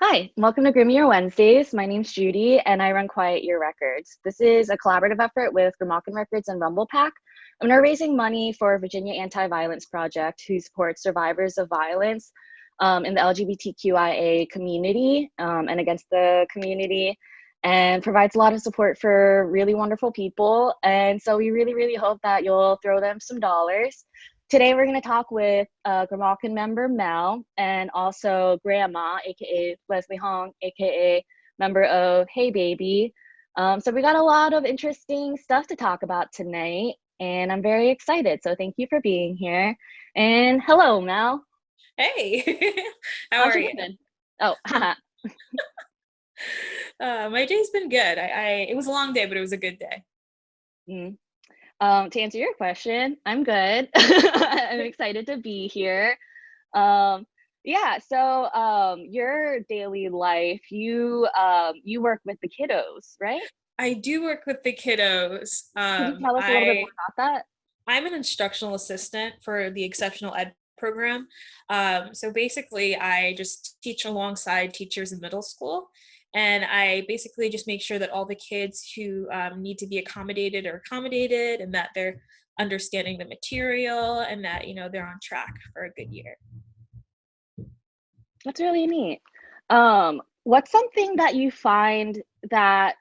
Hi, welcome to Grim Year Wednesdays. My name's Judy, and I run Quiet Year Records. This is a collaborative effort with Grimalkin Records and rumblepak, and we're raising money for Virginia Anti-Violence Project, who supports survivors of violence in the LGBTQIA community and against the community, and provides a lot of support for really wonderful people. And so we really hope that you'll throw them some dollars. Today, we're going to talk with Grimalkin member Mel and also Grandma, aka Leslie Hong, aka member of Hey Baby. So we got a lot of interesting stuff to talk about tonight, and I'm very excited. So thank you for being here. And hello, Mel. Hey, how How's are your you? day been? Oh, haha. My day's been good. It was a long day, but it was a good day. Mm. To answer your question, I'm good. I'm excited to be here. Um, yeah, so your daily life, you work with the kiddos, right? I do work with the kiddos. Could you tell us a little bit more about that? I'm an instructional assistant for the exceptional ed program. So basically, I just teach alongside teachers in middle school. And I basically just make sure that all the kids who need to be accommodated are accommodated and that they're understanding the material and that, they're on track for a good year. That's really neat. What's something that you find that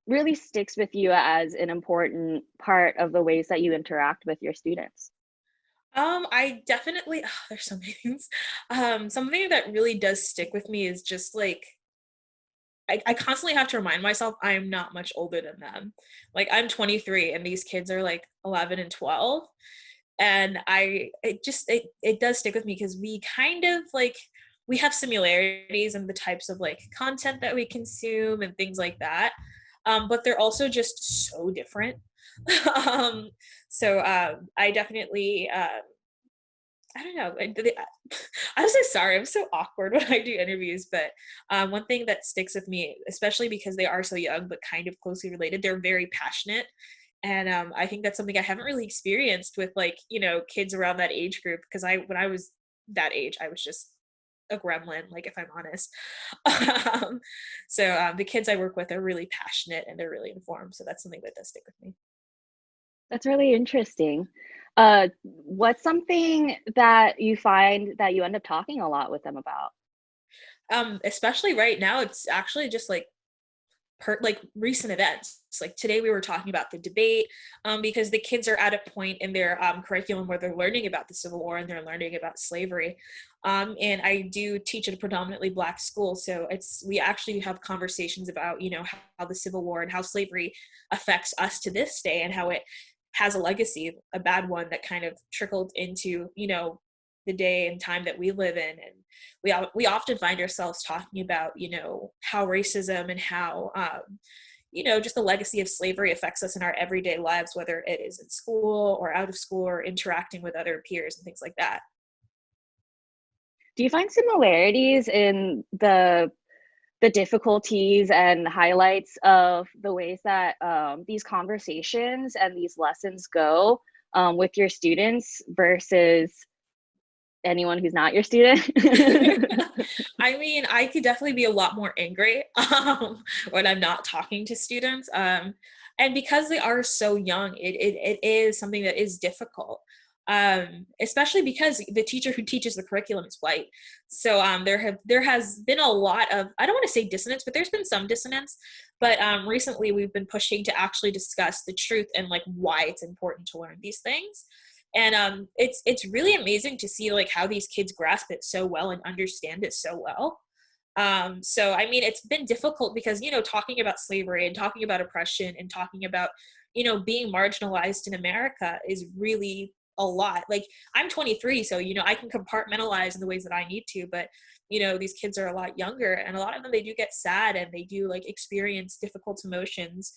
really sticks with you as an important part of the ways that you interact with your students? I definitely, there's so many things. Something that really does stick with me is just like, I constantly have to remind myself I am not much older than them. Like I'm 23 and these kids are like 11 and 12. And it does stick with me because we kind of like, we have similarities in the types of like content that we consume and things like that. But they're also just so different. um, I definitely, I don't know. I'm so sorry. I'm so awkward when I do interviews, but one thing that sticks with me, especially because they are so young but kind of closely related, they're very passionate. And I think that's something I haven't really experienced with like, kids around that age group. Because when I was that age, I was just a gremlin, like if I'm honest. The kids I work with are really passionate and they're really informed. So that's something that does stick with me. That's really interesting. What's something that you find that you end up talking a lot with them about? Especially right now, it's actually just like like recent events. Like today we were talking about the debate because the kids are at a point in their curriculum where they're learning about the Civil War and they're learning about slavery. And I do teach at a predominantly Black school, so we actually have conversations about how the Civil War and how slavery affects us to this day and how it has a legacy, a bad one that kind of trickled into the day and time that we live in. And we often find ourselves talking about how racism and how just the legacy of slavery affects us in our everyday lives, whether it is in school or out of school or interacting with other peers and things like that. Do you find similarities in the difficulties and highlights of the ways that these conversations and these lessons go with your students versus anyone who's not your student? I mean, I could definitely be a lot more angry when I'm not talking to students. And because they are so young, it is something that is difficult. Especially because the teacher who teaches the curriculum is white. So there has been a lot of, I don't want to say dissonance, but there's been some dissonance. But recently we've been pushing to actually discuss the truth and like why it's important to learn these things. And it's really amazing to see like how these kids grasp it so well and understand it so well. So I mean, it's been difficult because talking about slavery and talking about oppression and talking about being marginalized in America is really a lot. Like I'm 23, so I can compartmentalize in the ways that I need to, but these kids are a lot younger, and a lot of them, they do get sad and they do like experience difficult emotions.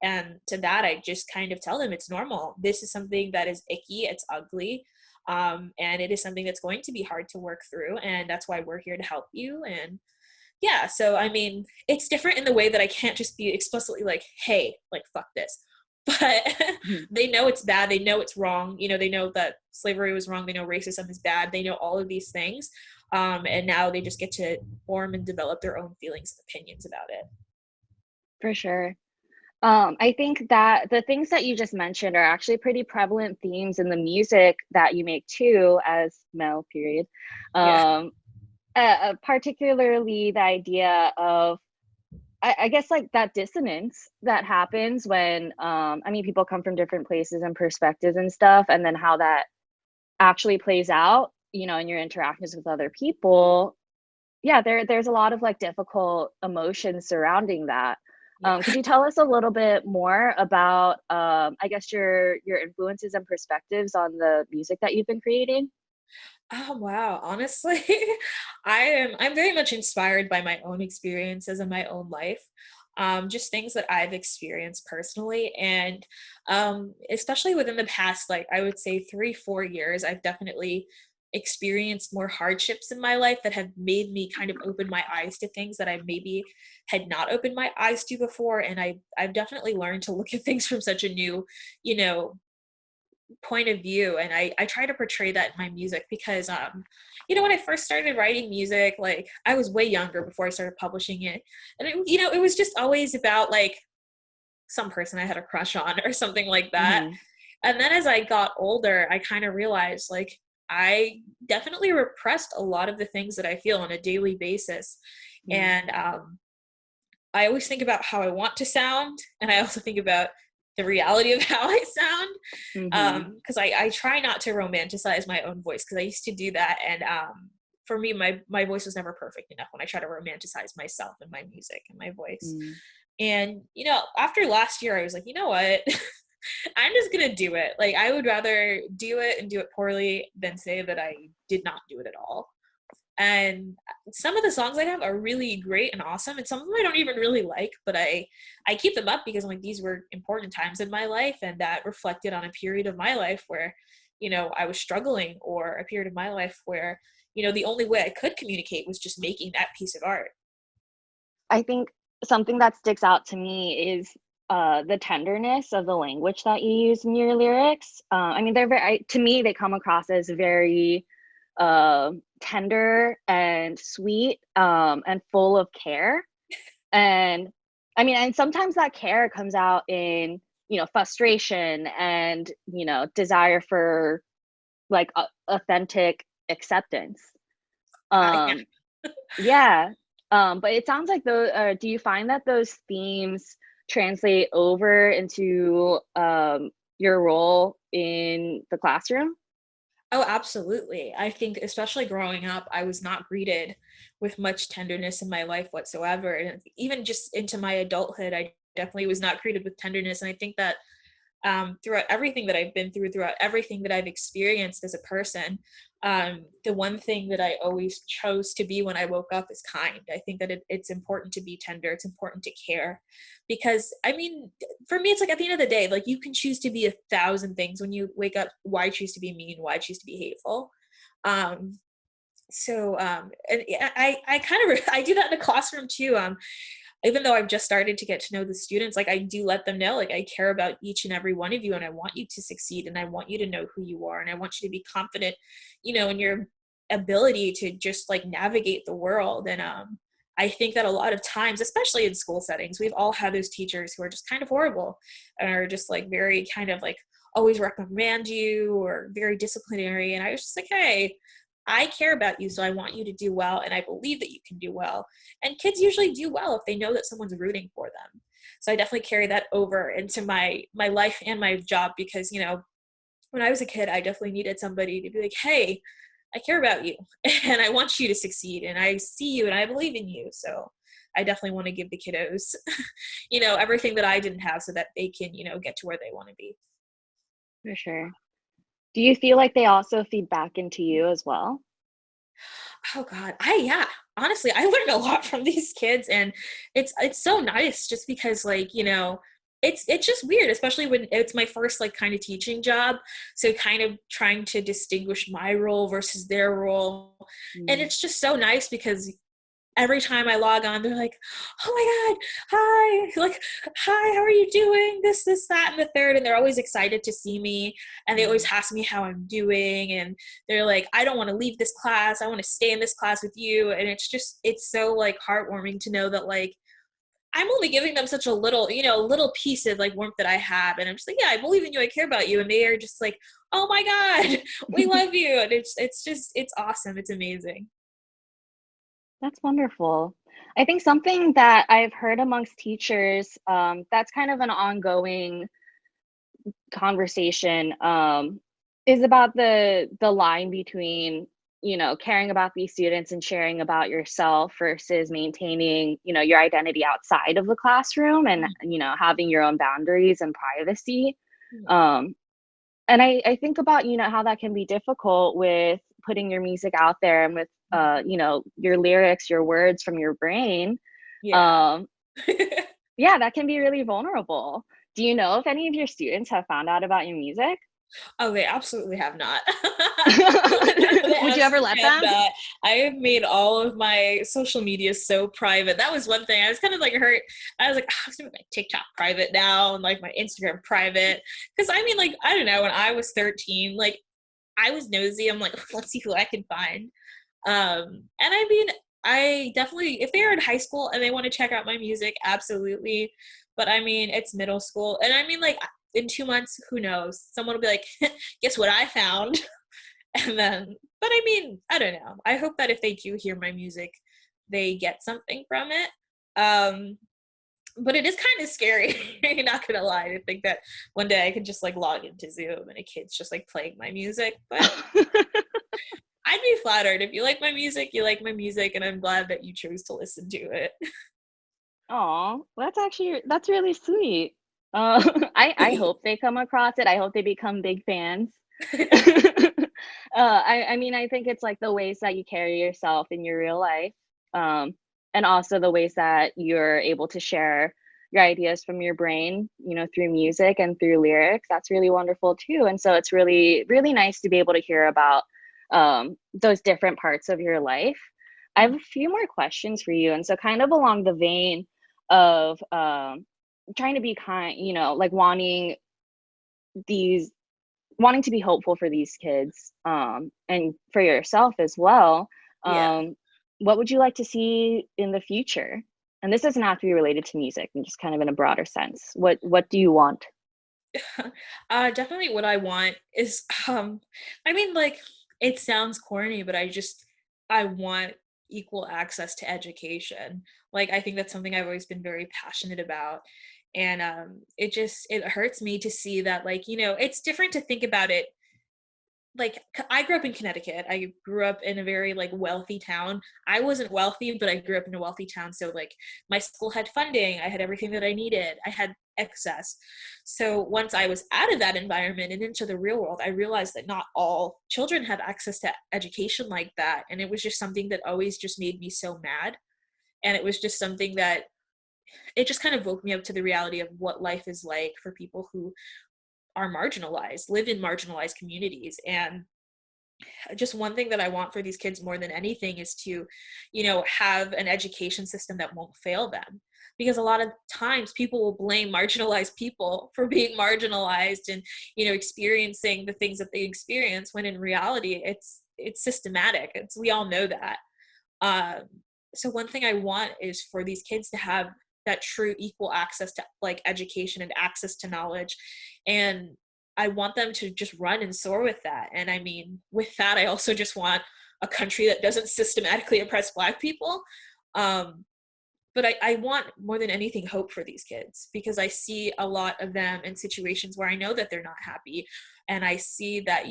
And to that, I just kind of tell them it's normal. This is something that is icky, it's ugly, and it is something that's going to be hard to work through, and that's why we're here to help you. And yeah, so I mean, it's different in the way that I can't just be explicitly like, hey, like fuck this, but they know it's bad, they know it's wrong, they know that slavery was wrong, they know racism is bad, they know all of these things. And now they just get to form and develop their own feelings and opinions about it. For sure. I think that the things that you just mentioned are actually pretty prevalent themes in the music that you make too, as Mel, period. Yeah. Particularly the idea of, I guess, like that dissonance that happens when, I mean, people come from different places and perspectives and stuff, and then how that actually plays out, in your interactions with other people. Yeah, there's a lot of like difficult emotions surrounding that. Yeah. Could you tell us a little bit more about, I guess, your influences and perspectives on the music that you've been creating? Oh wow, honestly, I'm very much inspired by my own experiences in my own life. Just things that I've experienced personally, and especially within the past, like I would say 3, 4 years, I've definitely experienced more hardships in my life that have made me kind of open my eyes to things that I maybe had not opened my eyes to before. And I've definitely learned to look at things from such a new, you know, point of view, and I try to portray that in my music because when I first started writing music, like I was way younger before I started publishing it, and it was just always about like some person I had a crush on or something like that. Hmm. And then as I got older, I kind of realized like I definitely repressed a lot of the things that I feel on a daily basis. And I always think about how I want to sound, and I also think about the reality of how I Hmm. sound. Because I try not to romanticize my own voice, because I used to do that, and for me, my voice was never perfect enough when I try to romanticize myself and my music and my voice. Hmm. And after last year, I was like, you know what? I'm just gonna do it. Like I would rather do it and do it poorly than say that I did not do it at all. And some of the songs I have are really great and awesome, and some of them I don't even really like, but I keep them up because I'm like, these were important times in my life, and that reflected on a period of my life where I was struggling, or a period of my life where the only way I could communicate was just making that piece of art. I think something that sticks out to me is the tenderness of the language that you use in your lyrics. I mean, they're to me, they come across as very tender and sweet, and full of care. And I mean, and sometimes that care comes out in, frustration and, desire for like authentic acceptance. Yeah. Um, yeah. But it sounds like those, do you find that those themes translate over into your role in the classroom? Oh, absolutely. I think especially growing up, I was not greeted with much tenderness in my life whatsoever. And even just into my adulthood, I definitely was not greeted with tenderness. And I think that throughout everything that I've been through, throughout everything that I've experienced as a person, the one thing that I always chose to be when I woke up is kind. I think that it's important to be tender. It's important to care, because I mean, for me, it's like at the end of the day, like you can choose to be 1,000 things when you wake up. Why choose to be mean? Why choose to be hateful? Um, and I kind of I do that in the classroom too. Even though I've just started to get to know the students, like I do let them know, like I care about each and every one of you, and I want you to succeed, and I want you to know who you are, and I want you to be confident, in your ability to just like navigate the world. And I think that a lot of times, especially in school settings, we've all had those teachers who are just kind of horrible and are just like very kind of like always reprimand you or very disciplinary. And I was just like, hey, I care about you, so I want you to do well, and I believe that you can do well. And kids usually do well if they know that someone's rooting for them. So I definitely carry that over into my life and my job, because when I was a kid, I definitely needed somebody to be like, hey, I care about you and I want you to succeed, and I see you and I believe in you. So I definitely want to give the kiddos everything that I didn't have, so that they can get to where they want to be. For sure. Do you feel like they also feed back into you as well? Oh God, yeah. Honestly, I learned a lot from these kids, and it's so nice just because like, it's just weird, especially when it's my first like kind of teaching job. So kind of trying to distinguish my role versus their role. And Mm. it's just so nice because every time I log on, they're like, oh my God, hi, like, hi, how are you doing? This, that, and the third. And they're always excited to see me. And they always ask me how I'm doing. And they're like, I don't want to leave this class. I want to stay in this class with you. And it's so like heartwarming to know that like, I'm only giving them such a little, little piece of like warmth that I have. And I'm just like, yeah, I believe in you. I care about you. And they are just like, oh my God, we love you. And it's awesome. It's amazing. That's wonderful. I think something that I've heard amongst teachers, that's kind of an ongoing conversation, is about the line between, caring about these students and sharing about yourself versus maintaining, your identity outside of the classroom and, having your own boundaries and privacy. Um, and I think about, how that can be difficult with putting your music out there and with, your lyrics, your words from your brain. Yeah. Um, yeah, that can be really vulnerable. Do you know if any of your students have found out about your music? Oh, they absolutely have not. They Would you ever absolutely let have them? not. I have made all of my social media so private. That was one thing. I was kind of like hurt. I was like, I'm gonna make my TikTok private now and like my Instagram private. Because I mean, like, I don't know, when I was 13, like I was nosy. I'm like, let's see who I can find. And I mean, I definitely, if they're in high school and they want to check out my music, absolutely. But I mean, it's middle school. And I mean, like, in 2 months, who knows? Someone will be like, guess what I found? And then, but I mean, I don't know. I hope that if they do hear my music, they get something from it. Um, but it is kind of scary. You're not gonna lie to think that one day I could just like log into Zoom and a kid's just like playing my music. But I'd be flattered. If you like my music, you like my music, and I'm glad that you chose to listen to it. Oh, that's really sweet. I hope they come across it. I hope they become big fans. I mean, I think it's like the ways that you carry yourself in your real life, and also the ways that you're able to share your ideas from your brain, through music and through lyrics. That's really wonderful too. And so it's really, really nice to be able to hear about those different parts of your life. I have a few more questions for you. And so, kind of along the vein of trying to be kind, like these wanting to be hopeful for these kids, and for yourself as well. Yeah. What would you like to see in the future? And this doesn't have to be related to music, and just kind of in a broader sense. What do you want? Definitely what I want is I mean like it sounds corny, but I want equal access to education. Like I think that's something I've always been very passionate about. And it hurts me to see that like, it's different to think about it like I grew up in Connecticut. I grew up in a very like wealthy town. I wasn't wealthy, but I grew up in a wealthy town. So like my school had funding. I had everything that I needed. I had excess. So once I was out of that environment and into the real world, I realized that not all children have access to education like that. And it was just something that always just made me so mad. And it was just something that it just kind of woke me up to the reality of what life is like for people who are marginalized, live in marginalized communities. And just one thing that I want for these kids more than anything is to, have an education system that won't fail them. Because a lot of times people will blame marginalized people for being marginalized and, experiencing the things that they experience when in reality it's systematic. We all know that. Um, so one thing I want is for these kids to have that true equal access to like education and access to knowledge. And I want them to just run and soar with that. And I mean, with that, I also just want a country that doesn't systematically oppress Black people. But I want more than anything hope for these kids because I see a lot of them in situations where I know that they're not happy. And I see that,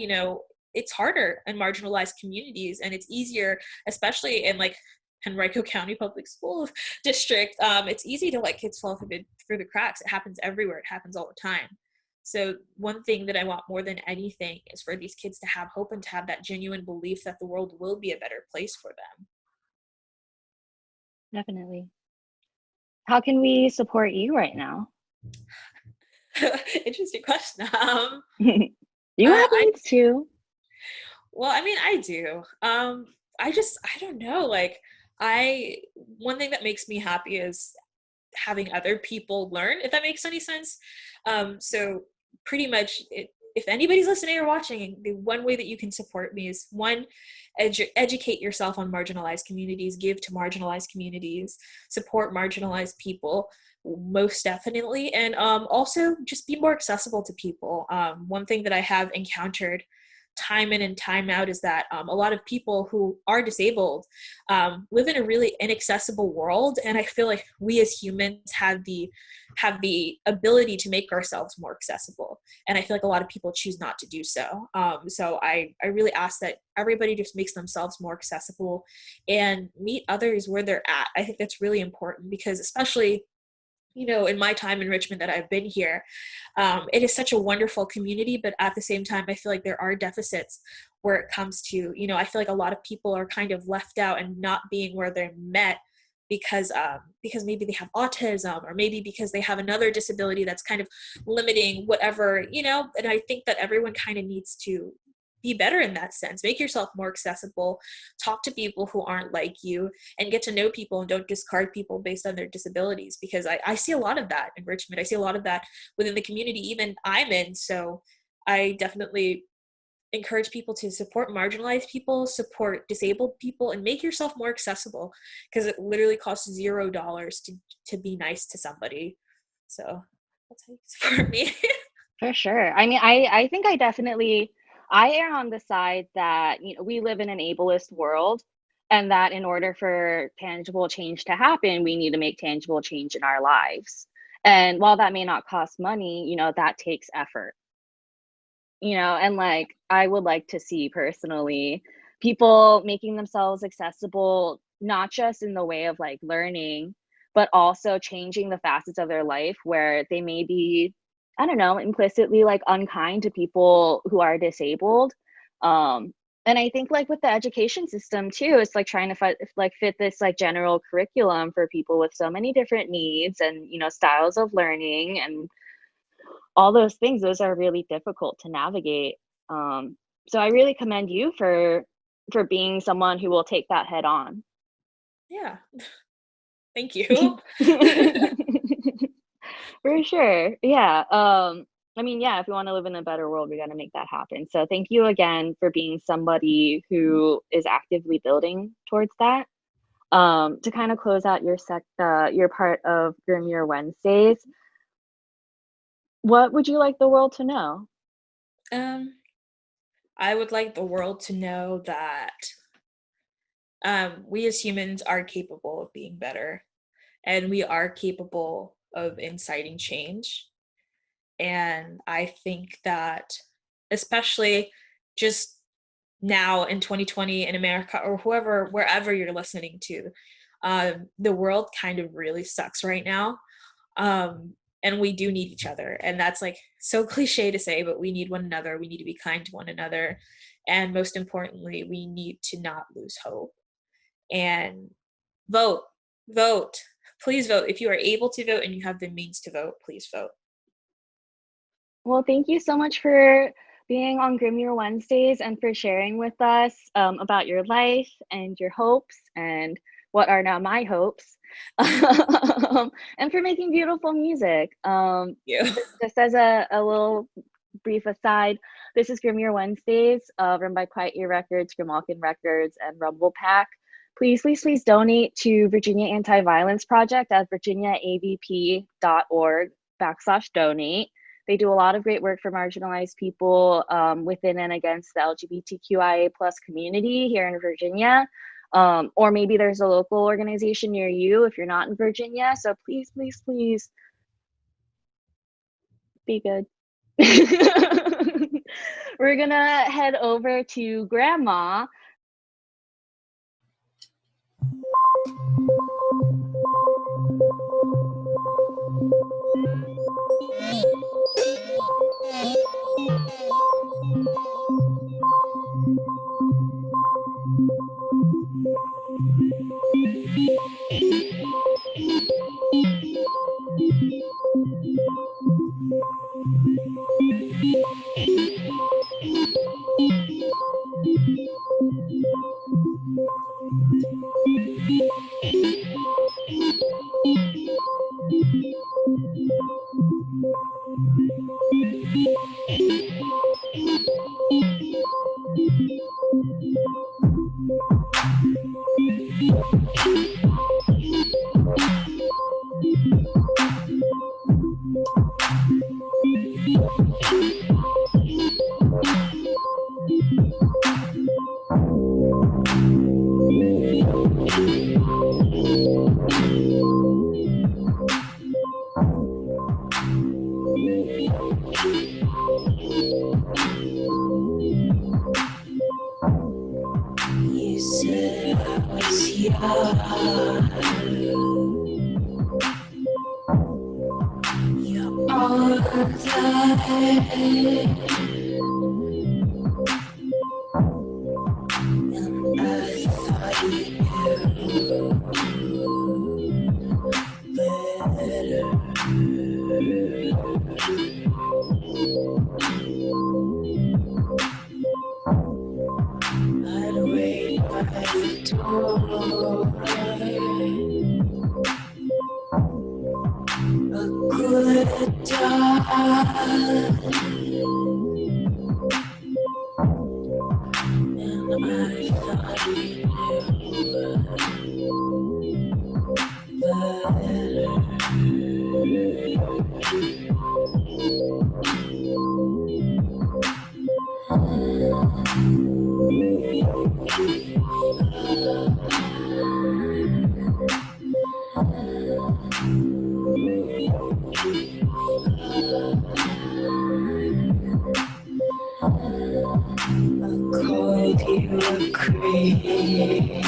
it's harder in marginalized communities and it's easier, especially in like Henrico County Public School District. It's easy to let kids fall through the cracks. It happens everywhere. It happens all the time. So one thing that I want more than anything is for these kids to have hope and to have that genuine belief that the world will be a better place for them. Definitely. How can we support you right now? Interesting question. You have I needs too. well, I mean, I do. I don't know. Like, One thing that makes me happy is having other people learn, if that makes any sense. So pretty much, if anybody's listening or watching, the one way that you can support me is one, educate yourself on marginalized communities, give to marginalized communities, support marginalized people, most definitely, and also just be more accessible to people. One thing that I have encountered time in and time out is that a lot of people who are disabled live in a really inaccessible world, and I feel like we as humans have the ability to make ourselves more accessible, and I feel like a lot of people choose not to do so. So I really ask that everybody just makes themselves more accessible and meet others where they're at. I think that's really important, because especially, you know, in my time in Richmond that I've been here, it is such a wonderful community, but at the same time, I feel like there are deficits where it comes to, you know, I feel like a lot of people are kind of left out and not being where they're met because maybe they have autism, or maybe because they have another disability that's kind of limiting whatever, you know. And I think that everyone kind of needs to be better in that sense. Make yourself more accessible, talk to people who aren't like you, and get to know people, and don't discard people based on their disabilities, because I see a lot of that in Richmond. I see a lot of that within the community even I'm in. So I definitely encourage people to support marginalized people, support disabled people, and make yourself more accessible, because it literally costs $0 to be nice to somebody. So that's how you support me. For sure. I mean, I think I err on the side that, you know, we live in an ableist world, and that in order for tangible change to happen, we need to make tangible change in our lives. And while that may not cost money, you know, that takes effort. You know, and like I would like to see personally people making themselves accessible, not just in the way of like learning, but also changing the facets of their life where they may be, I don't know, implicitly like unkind to people who are disabled. Um, and I think like with the education system too, it's like trying to fit this like general curriculum for people with so many different needs and, you know, styles of learning and all those things. Those are really difficult to navigate. So I really commend you for being someone who will take that head on. Yeah, thank you. For sure. Yeah. I mean, yeah, if we want to live in a better world, we got to make that happen. So thank you again for being somebody who is actively building towards that. To kind of close out your part of Grim Year Wednesdays, what would you like the world to know? um I would like the world to know that we as humans are capable of being better, and we are capable of inciting change. And I think that, especially just now in 2020 in America, or whoever, wherever you're listening to, the world kind of really sucks right now. And we do need each other. And that's like so cliche to say, but we need one another. We need to be kind to one another. And most importantly, we need to not lose hope. And vote, vote, please vote. If you are able to vote and you have the means to vote, please vote. Well, thank you so much for being on Grim Year Wednesdays and for sharing with us about your life and your hopes and what are now my hopes, and for making beautiful music. You. Just as a little brief aside, this is Grim Year Wednesdays, run by Quiet Year Records, Grimalkin Records, and rumblepak. Please, please, please donate to Virginia Anti-Violence Project at virginiaavp.org/donate. They do a lot of great work for marginalized people within and against the LGBTQIA plus community here in Virginia. Or maybe there's a local organization near you if you're not in Virginia. So please, please, please be good. We're gonna head over to Grandma. You said I was young. You're all alive. And I thought you knew better. I'd wait by the door. A good dog. And I thought you I called you a creep.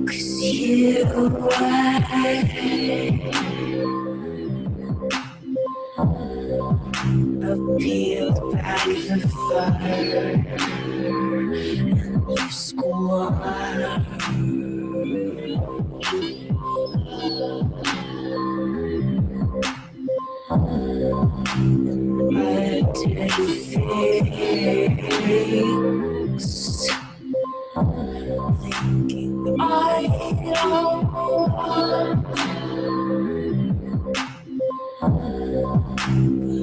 'Cause you I peeled back the fire and you squirmed. And I did things thinking I don't want,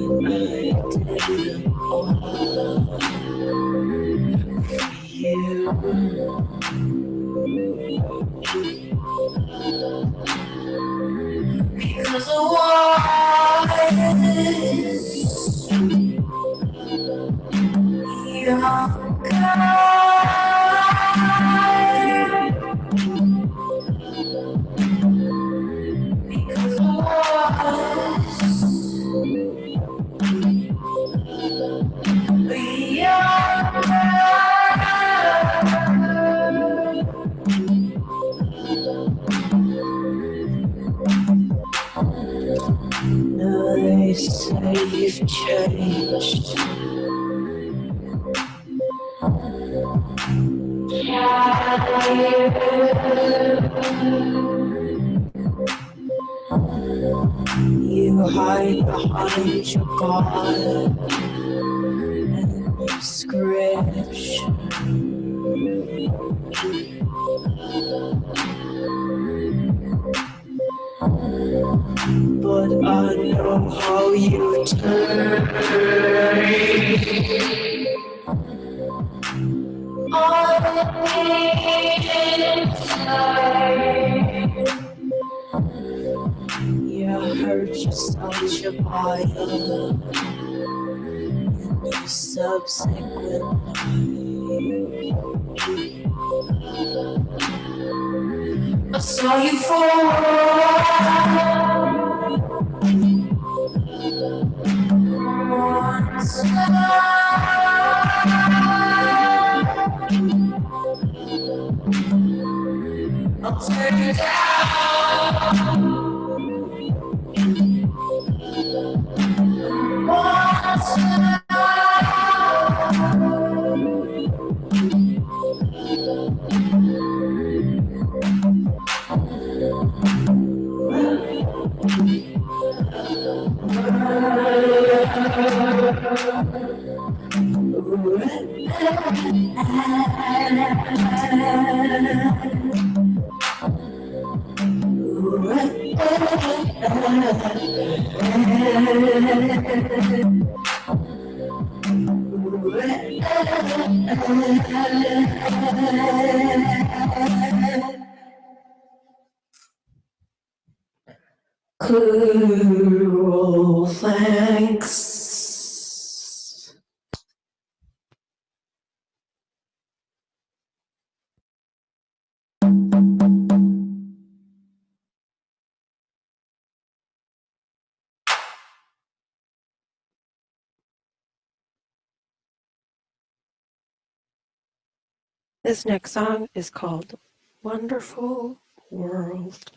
but I didn't want for you. Because I was younger. Because I now they say you've changed. You hide behind your God and your scripture. But I know how you turn on the inside. You hurt yourself, your bio, and your subsequent life. I saw you fall. I'll turn you down. Cool, thanks. This next song is called Wonderful World.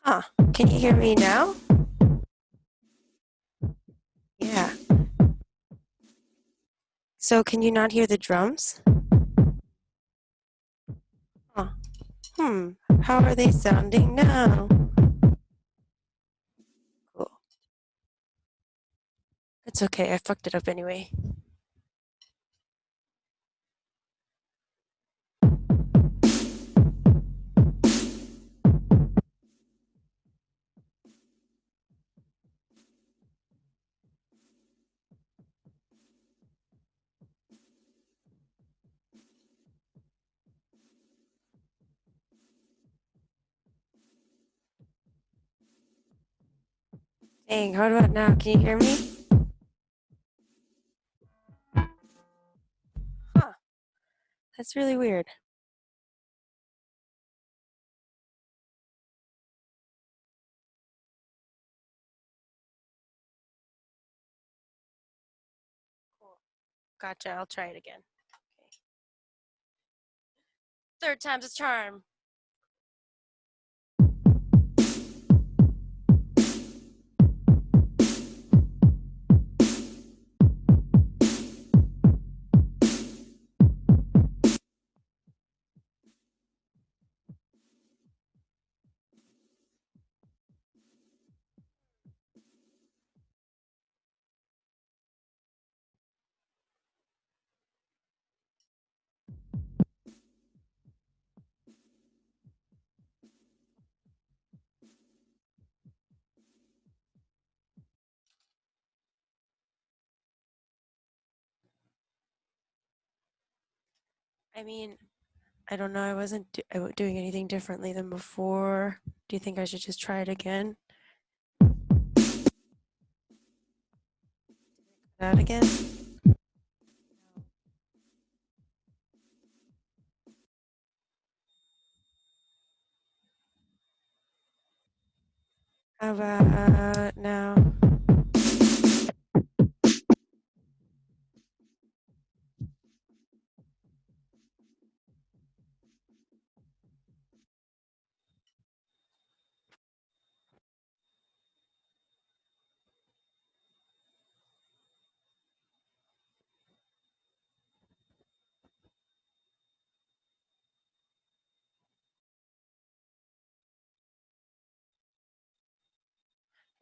Huh, can you hear me now? Yeah. So can you not hear the drums? Huh. How are they sounding now? Cool. It's okay, I fucked it up anyway. Dang, how about now? Can you hear me? Huh, that's really weird. Cool. Gotcha, I'll try it again. Okay. Third time's a charm. I mean, I don't know, I wasn't doing anything differently than before. Do you think I should just try it again? That again? How about now?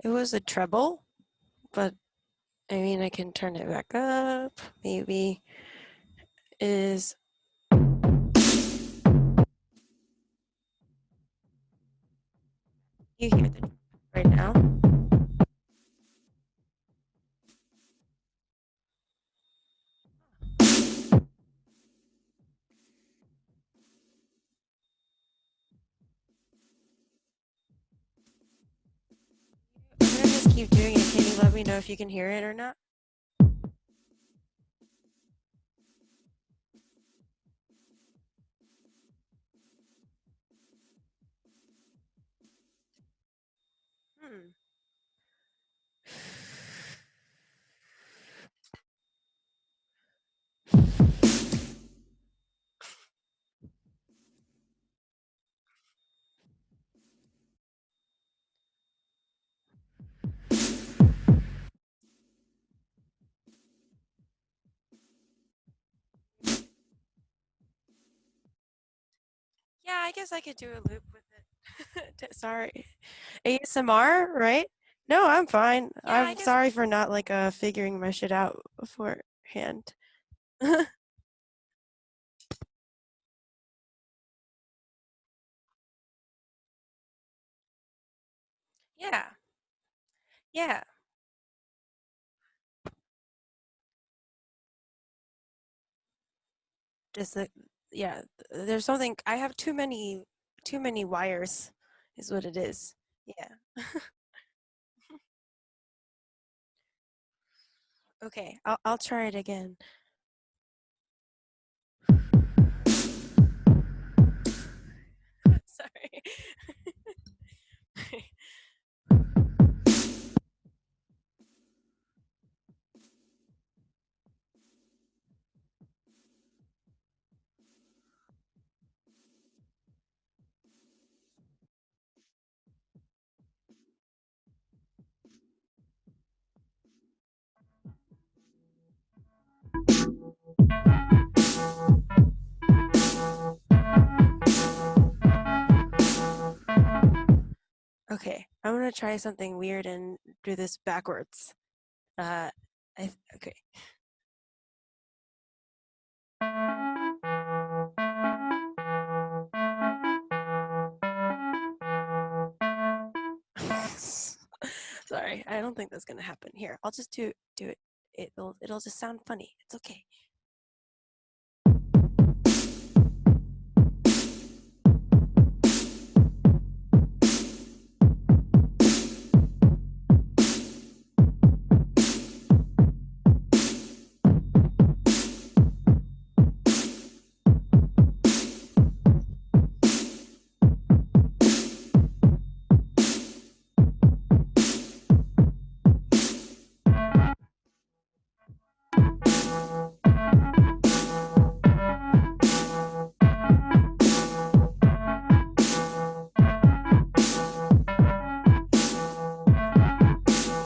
It was a treble, but I mean, I can turn it back up. Maybe is you hear the right now? I'm gonna just keep doing it. Can you let me know if you can hear it or not? Hmm. Yeah, I guess I could do a loop with it. Sorry. ASMR, right? No, I'm fine. Yeah, I I'm guess. sorry for not like figuring my shit out beforehand. Yeah. Yeah. Just yeah, there's something I have too many wires is what it is. Yeah. Okay, I'll try it again. Sorry. Okay, I'm gonna try something weird and do this backwards. Okay. Sorry, I don't think that's gonna happen. Here, I'll just do it. It'll just sound funny. It's okay.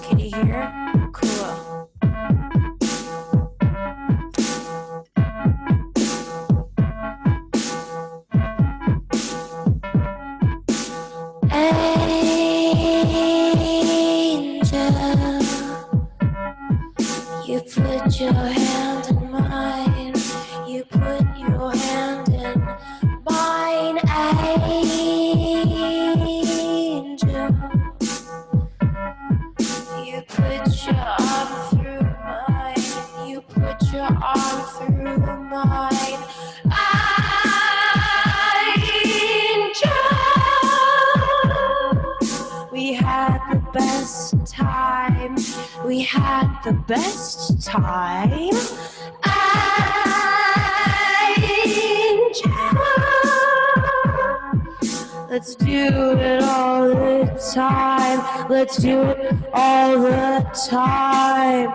Can you hear? Cool. Angel, you put your hand in mine. You put your hand in mine, angel. You put your arm through mine. You put your arm through mine, angel. We had the best time. We had the best time, angel. Let's do it all the time. Let's do it all the time.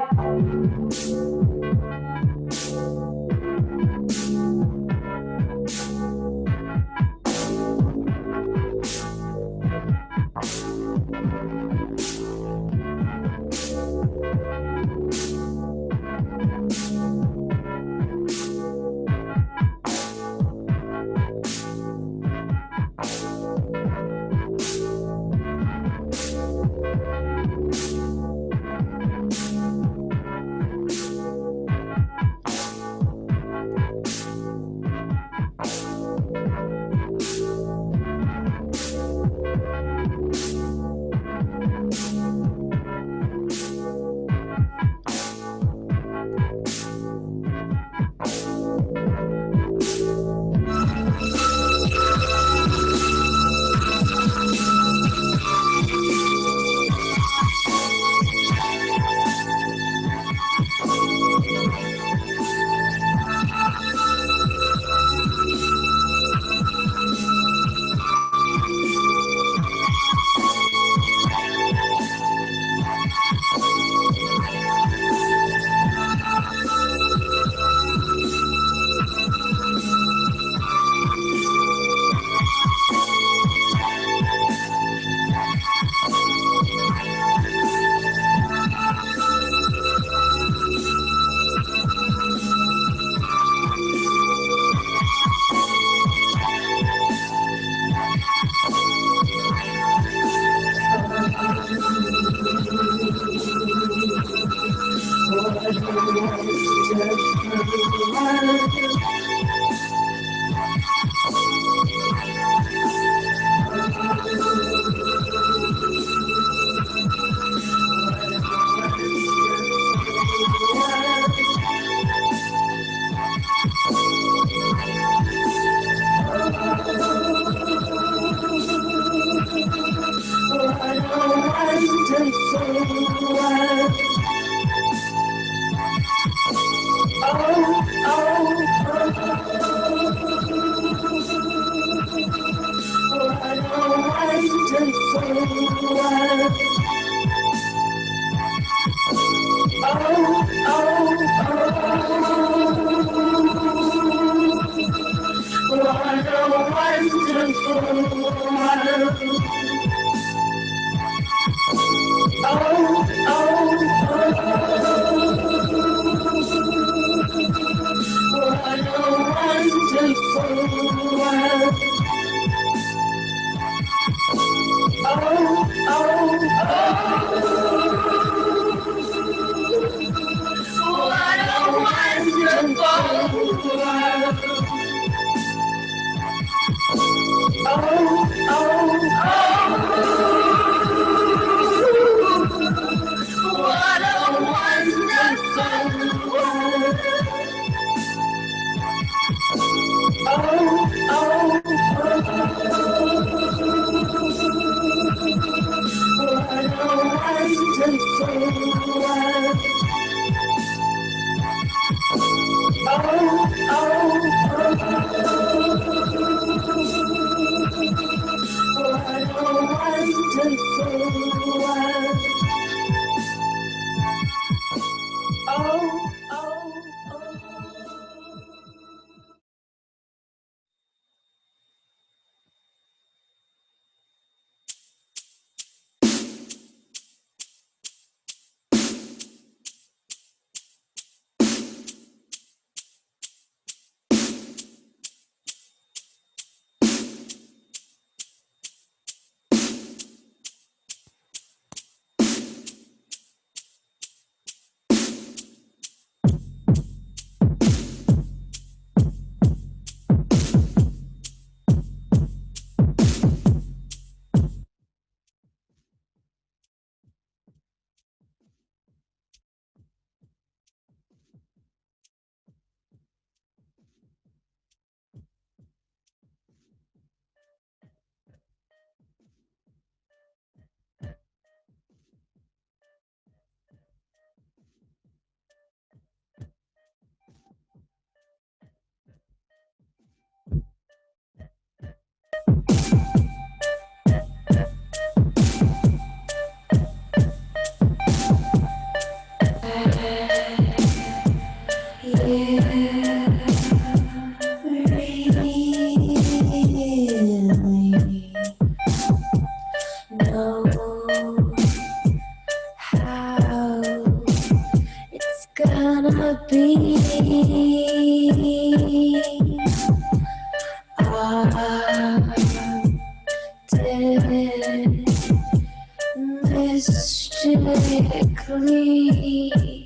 Mystically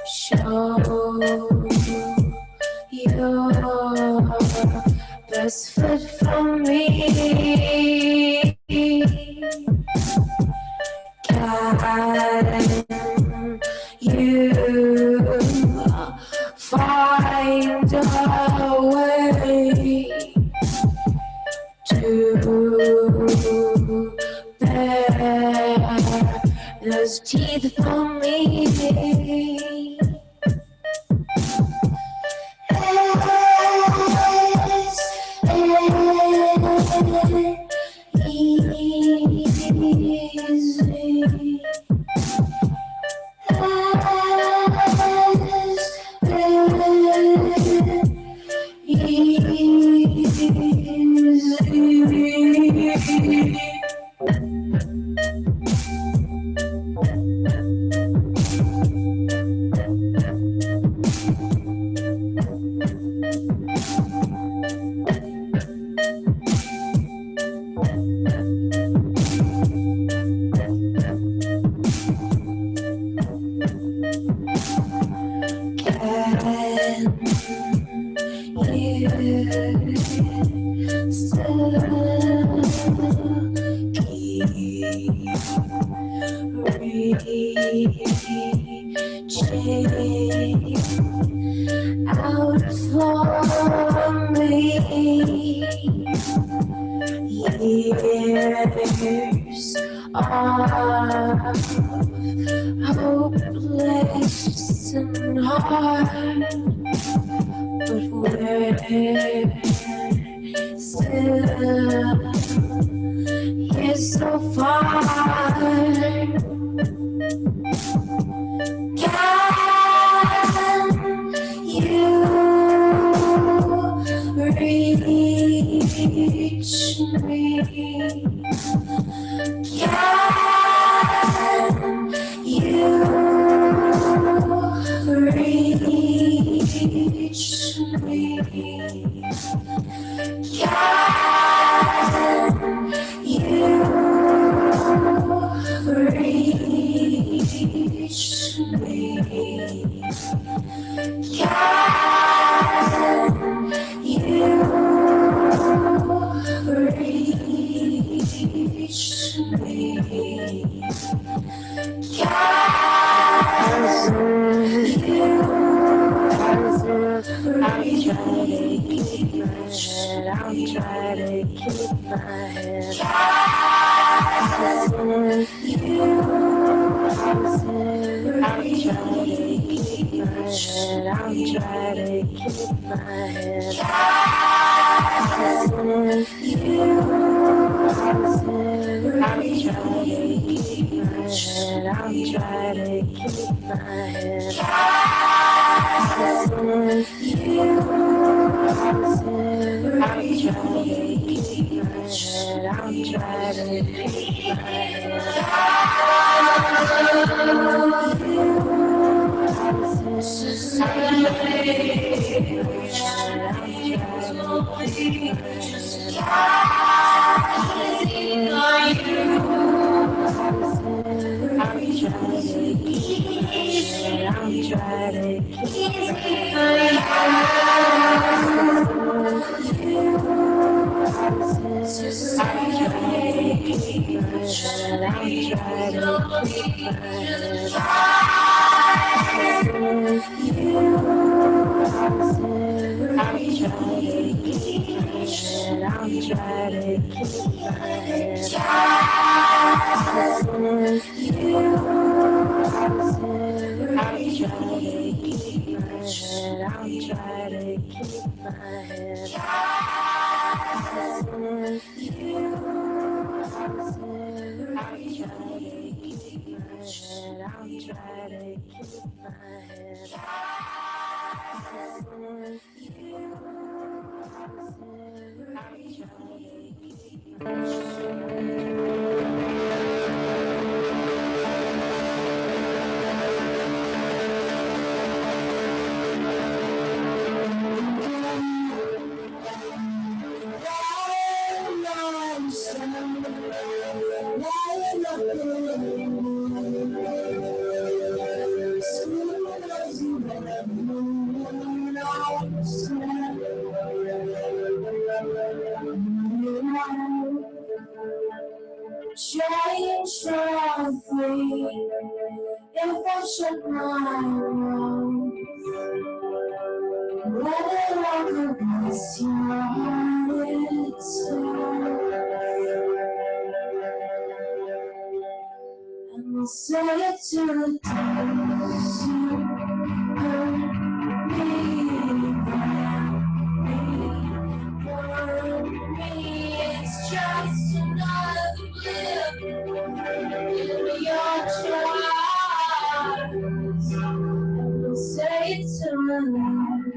show your best foot for me. Can you find a way to bear those teeth for me? Out for me, years are hopeless and hard, but we're still here so far. Can you reach me? Can you reach me? Can you reach me? Can you reach me? I'll try to keep my head. I'll try to keep my head. Change something if I shut my mouth. Let it all go past your heart itself. And we'll say it to the days you hurt me, burn me. It's just another blip in your charts. And we'll say it to the light.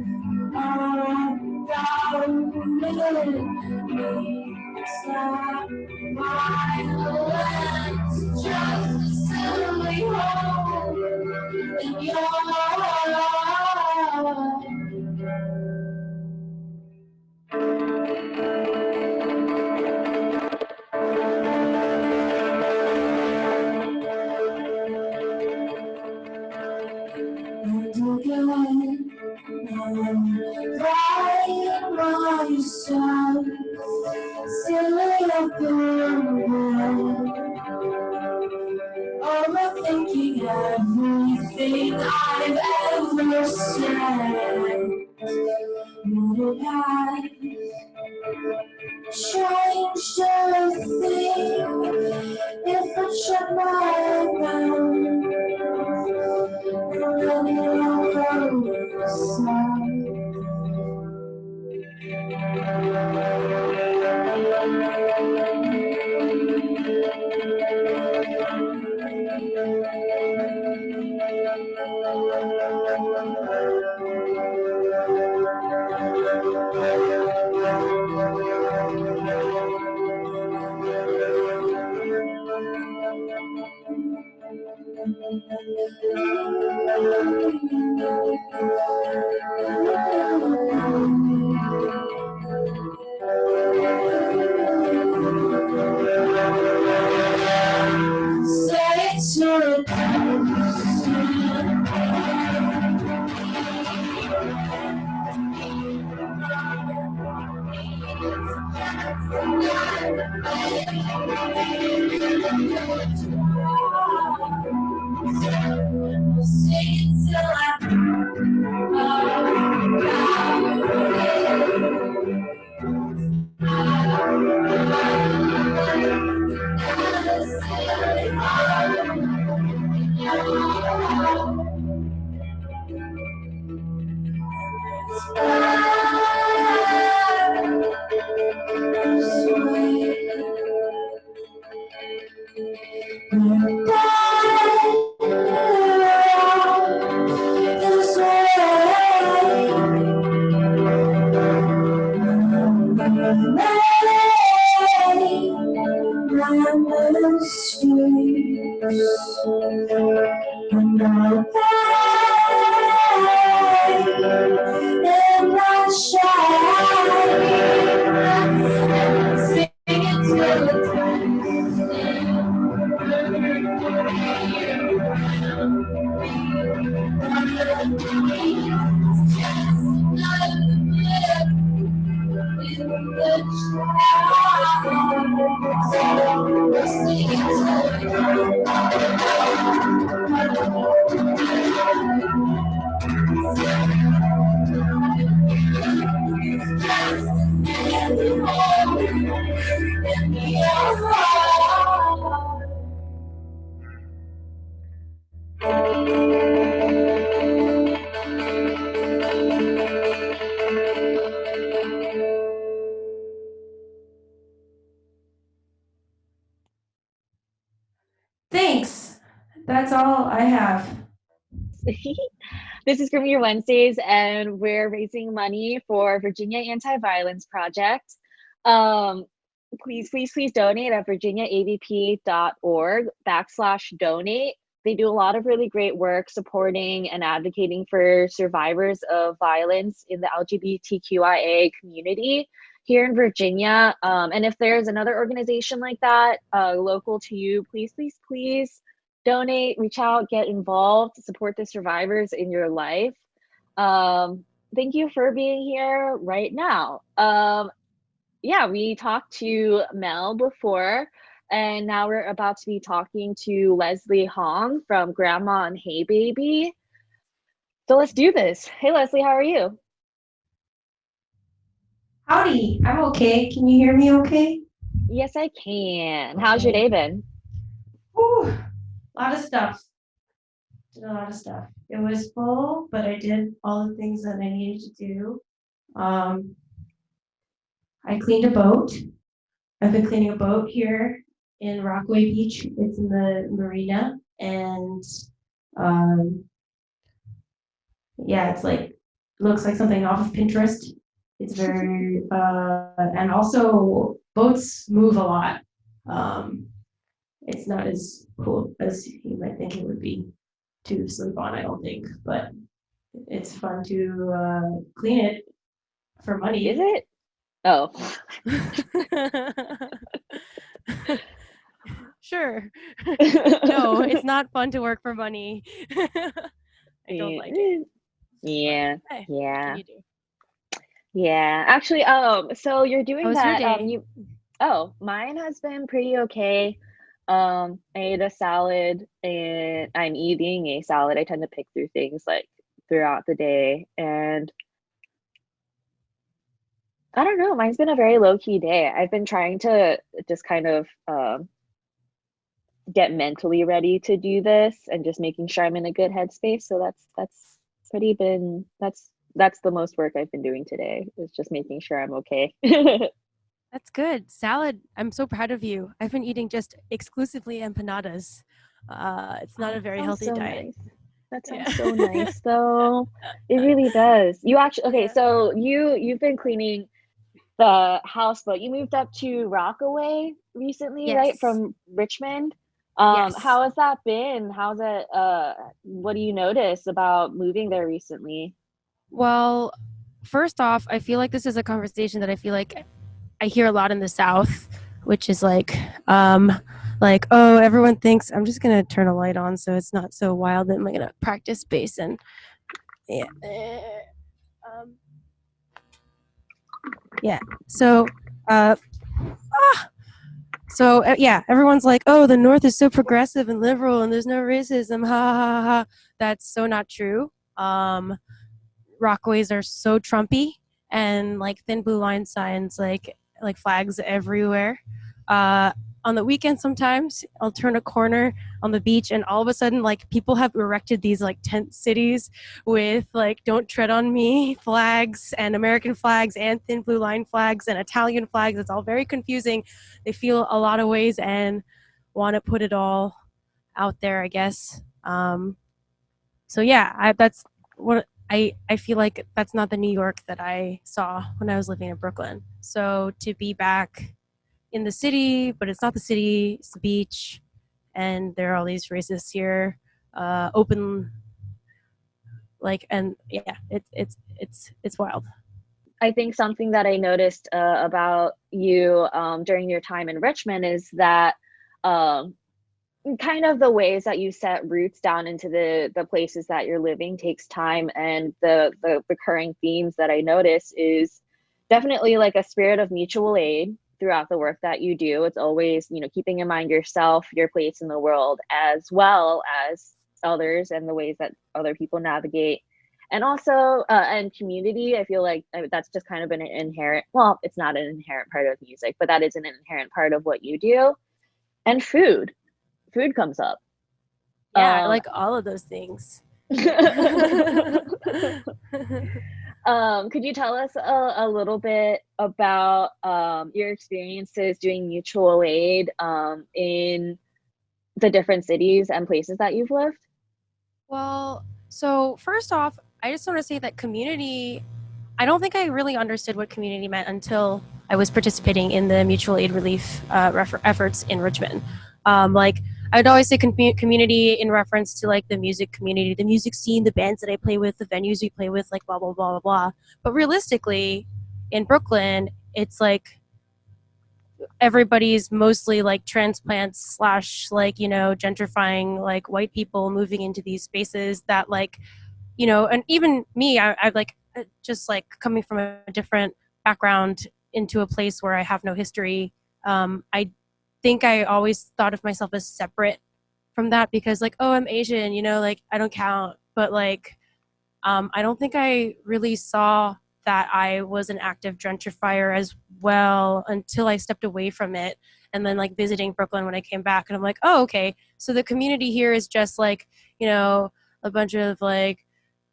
Stop my lens, just a silly hole in your heart. Crying myself, silly overthinking everything I've ever said. Would it have changed a thing if I shut my mouth and let it all go south. Say to Thanks. That's all I have. This is Grim Your Wednesdays, and we're raising money for Virginia Anti-Violence Project. Please donate at virginiaavp.org/donate. They do a lot of really great work supporting and advocating for survivors of violence in the LGBTQIA community here in Virginia. And if there's another organization like that local to you, please donate, reach out, get involved, support the survivors in your life. Thank you for being here right now. Yeah, we talked to Mel before, and now we're about to be talking to Leslie Hong from Grandma and Hey Baby. So let's do this. Hey Leslie, how are you? Howdy, I'm okay. Can you hear me okay? Yes, I can. How's your day been? Whew, a lot of stuff. Did a lot of stuff. It was full, but I did all the things that I needed to do. I cleaned a boat. I've been cleaning a boat here in Rockaway Beach. It's in the marina, and yeah, it's like looks like something off of Pinterest. It's very and also boats move a lot. It's not as cool as you might think it would be to sleep on, I don't think, but it's fun to clean it for money. Is it? Oh. Sure. No, it's not fun to work for money. I don't like it. Yeah. Hey, Yeah. what can you do? Yeah. Actually, so you're doing How was your that. day? Mine has been pretty okay. I ate a salad and I'm eating a salad. I tend to pick through things like throughout the day, and I don't know, mine's been a very low-key day. I've been trying to just kind of get mentally ready to do this and just making sure I'm in a good headspace. So that's pretty been that's the most work I've been doing today, is just making sure I'm okay. That's good. Salad. I'm so proud of you. I've been eating just exclusively empanadas. It's not a very Sounds healthy so diet. nice. That Yeah. sounds so nice though. It really does. You actually, okay, Yeah. so you've been cleaning the house, but you moved up to Rockaway recently, right? Yes. From Richmond. Yes. How has that been? How's it what do you notice about moving there recently? Well, first off, I feel like this is a conversation that I feel like I hear a lot in the South, which is oh, everyone thinks I'm just gonna turn a light on so it's not so wild. That I'm gonna practice bass and yeah, yeah. So everyone's like, oh, the North is so progressive and liberal and there's no racism. Ha ha ha. Ha. That's so not true. Rockaways are so Trumpy and like thin blue line signs, like flags everywhere. On the weekend, sometimes I'll turn a corner on the beach, and all of a sudden, like people have erected these like tent cities with like "Don't tread on me" flags and American flags and thin blue line flags and Italian flags. It's all very confusing. They feel a lot of ways and want to put it all out there, I guess. So yeah, that's what I feel like that's not the New York that I saw when I was living in Brooklyn. So to be back in the city, but it's not the city, it's the beach, and there are all these racists here, open, and yeah, it's wild. I think something that I noticed about you during your time in Richmond is that kind of the ways that you set roots down into the places that you're living takes time, and the recurring themes that I notice is definitely like a spirit of mutual aid throughout the work that you do. It's always, you know, keeping in mind yourself, your place in the world, as well as others and the ways that other people navigate. And also and community. I feel like that's just kind of an inherent, well, it's not an inherent part of music, but that is an inherent part of what you do. And food comes up. Yeah, I like all of those things. Could you tell us a little bit about your experiences doing mutual aid in the different cities and places that you've lived? Well, so first off, I just want to say that community, I don't think I really understood what community meant until I was participating in the mutual aid relief efforts in Richmond. I'd always say community in reference to like the music community, the music scene, the bands that I play with, the venues we play with, like blah, blah, blah, blah, blah. But realistically, in Brooklyn, it's like everybody's mostly like transplants slash like, you know, gentrifying like white people moving into these spaces that like, you know, and even me, I've like just like coming from a different background into a place where I have no history. I think I always thought of myself as separate from that because like, oh, I'm Asian, you know, like I don't count. But like, I don't think I really saw that I was an active gentrifier as well until I stepped away from it. And then like visiting Brooklyn when I came back, and I'm like, oh, okay. So the community here is just like, you know, a bunch of like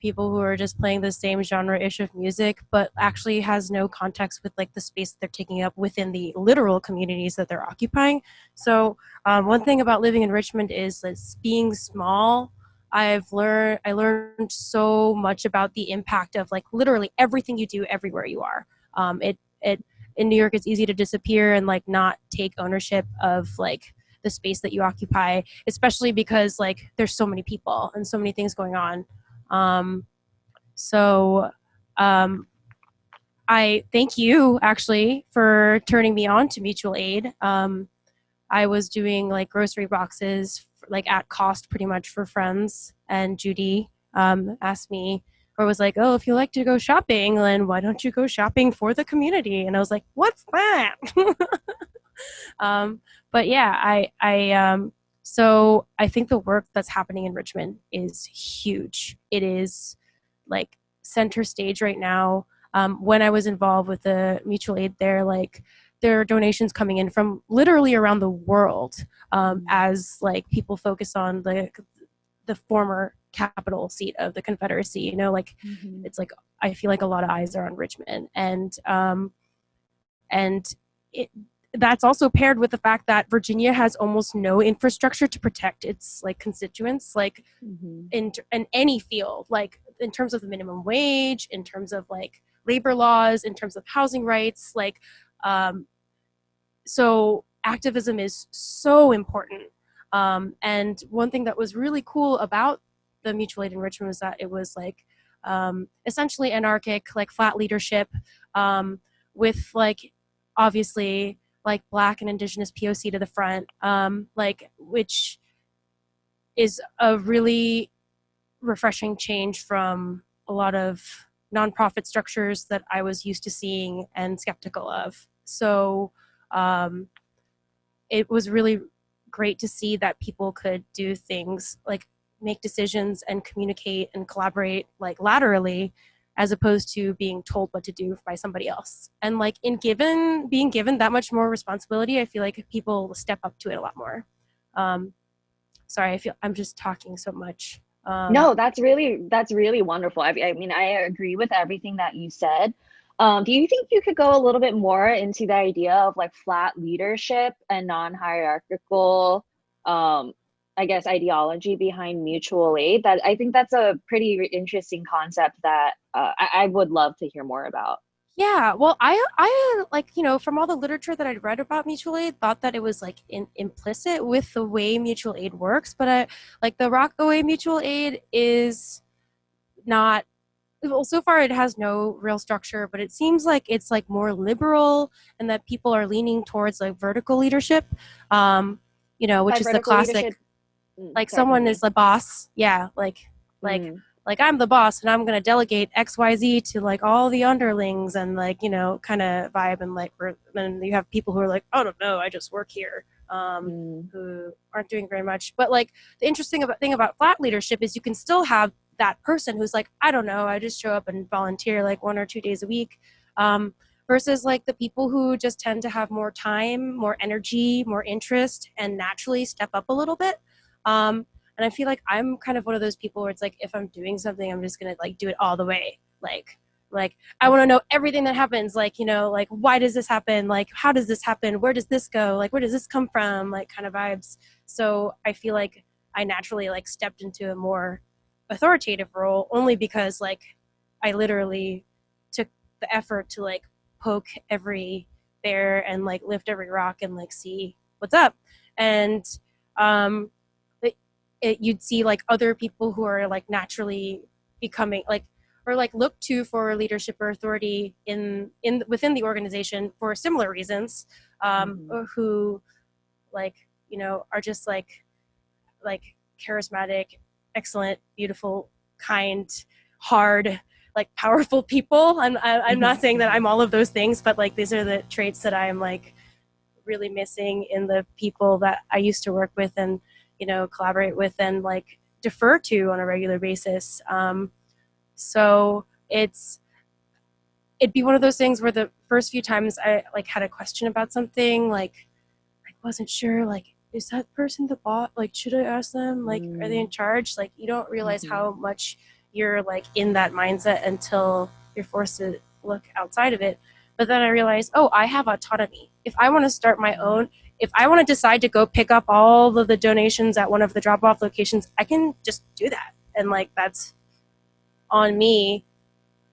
people who are just playing the same genre-ish of music, but actually has no context with like the space that they're taking up within the literal communities that they're occupying. So one thing about living in Richmond is that being small, I learned so much about the impact of like literally everything you do everywhere you are. It in New York, it's easy to disappear and like not take ownership of like the space that you occupy, especially because like there's so many people and so many things going on. So I thank you actually for turning me on to mutual aid. I was doing like grocery boxes like at cost pretty much for friends, and Judy asked me, or was like, oh, if you like to go shopping, then why don't you go shopping for the community? And I was like, what's that? But yeah, so I think the work that's happening in Richmond is huge. It is like center stage right now. When I was involved with the mutual aid there, like there are donations coming in from literally around the world, as like people focus on the former capital seat of the Confederacy. You know, like it's like I feel like a lot of eyes are on Richmond, and it, that's also paired with the fact that Virginia has almost no infrastructure to protect its like constituents, like in any field, like in terms of the minimum wage, in terms of like labor laws, in terms of housing rights, like so activism is so important. And one thing that was really cool about the mutual aid in Richmond was that it was like essentially anarchic, like flat leadership, with like obviously like Black and Indigenous POC to the front, like which is a really refreshing change from a lot of nonprofit structures that I was used to seeing and skeptical of. So it was really great to see that people could do things like make decisions and communicate and collaborate like laterally, as opposed to being told what to do by somebody else. And like being given that much more responsibility, I feel like people step up to it a lot more. Sorry, I feel I'm just talking so much. No, that's really wonderful. I mean, I agree with everything that you said. Do you think you could go a little bit more into the idea of like flat leadership and non-hierarchical, I guess, ideology behind mutual aid? That I think that's a pretty interesting concept that I would love to hear more about. Yeah, well, I like, you know, from all the literature that I'd read about mutual aid, thought that it was like implicit with the way mutual aid works, but I like the Rockaway mutual aid is not, well, so far it has no real structure, but it seems like it's like more liberal and that people are leaning towards like vertical leadership, you know, which By is the vertical classic, leadership, like sorry, someone continue. is the boss. Yeah, like I'm the boss and I'm going to delegate XYZ to like all the underlings and like, you know, kind of vibe. And like, then you have people who are like, oh, no, I just work here, who aren't doing very much. But like the interesting thing about flat leadership is you can still have that person who's like, I don't know, I just show up and volunteer like 1 or 2 days a week, versus like the people who just tend to have more time, more energy, more interest, and naturally step up a little bit. And I feel like I'm kind of one of those people where it's like, if I'm doing something, I'm just gonna like do it all the way. Like I want to know everything that happens. Like, you know, like why does this happen? Like how does this happen? Where does this go? Like where does this come from? Like kind of vibes. So I feel like I naturally like stepped into a more authoritative role only because like I literally took the effort to like poke every bear and like lift every rock and like see what's up. And you'd see like other people who are like naturally becoming like or like look to for leadership or authority in within the organization for similar reasons, who like, you know, are just like charismatic, excellent, beautiful, kind, hard, like powerful people. I'm not saying that I'm all of those things, but like these are the traits that I'm like really missing in the people that I used to work with and, you know, collaborate with and like defer to on a regular basis. So it'd be one of those things where the first few times I like had a question about something, like I wasn't sure, like, is that person the boss? Like, should I ask them? Like, are they in charge? Like, you don't realize how much you're like in that mindset until you're forced to look outside of it. But then I realized, oh, I have autonomy. If I want to start my own, if I want to decide to go pick up all of the donations at one of the drop-off locations, I can just do that. And like, that's on me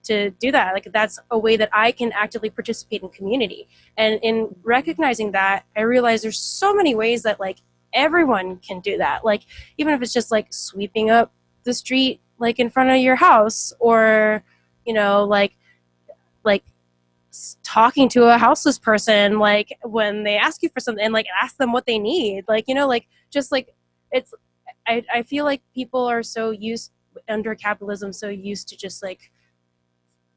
to do that. Like that's a way that I can actively participate in community. And in recognizing that, I realize there's so many ways that like everyone can do that. Like even if it's just like sweeping up the street like in front of your house, or you know, like talking to a houseless person like when they ask you for something and like ask them what they need, like, you know, like just like it's I feel like people are so used under capitalism, so used to just like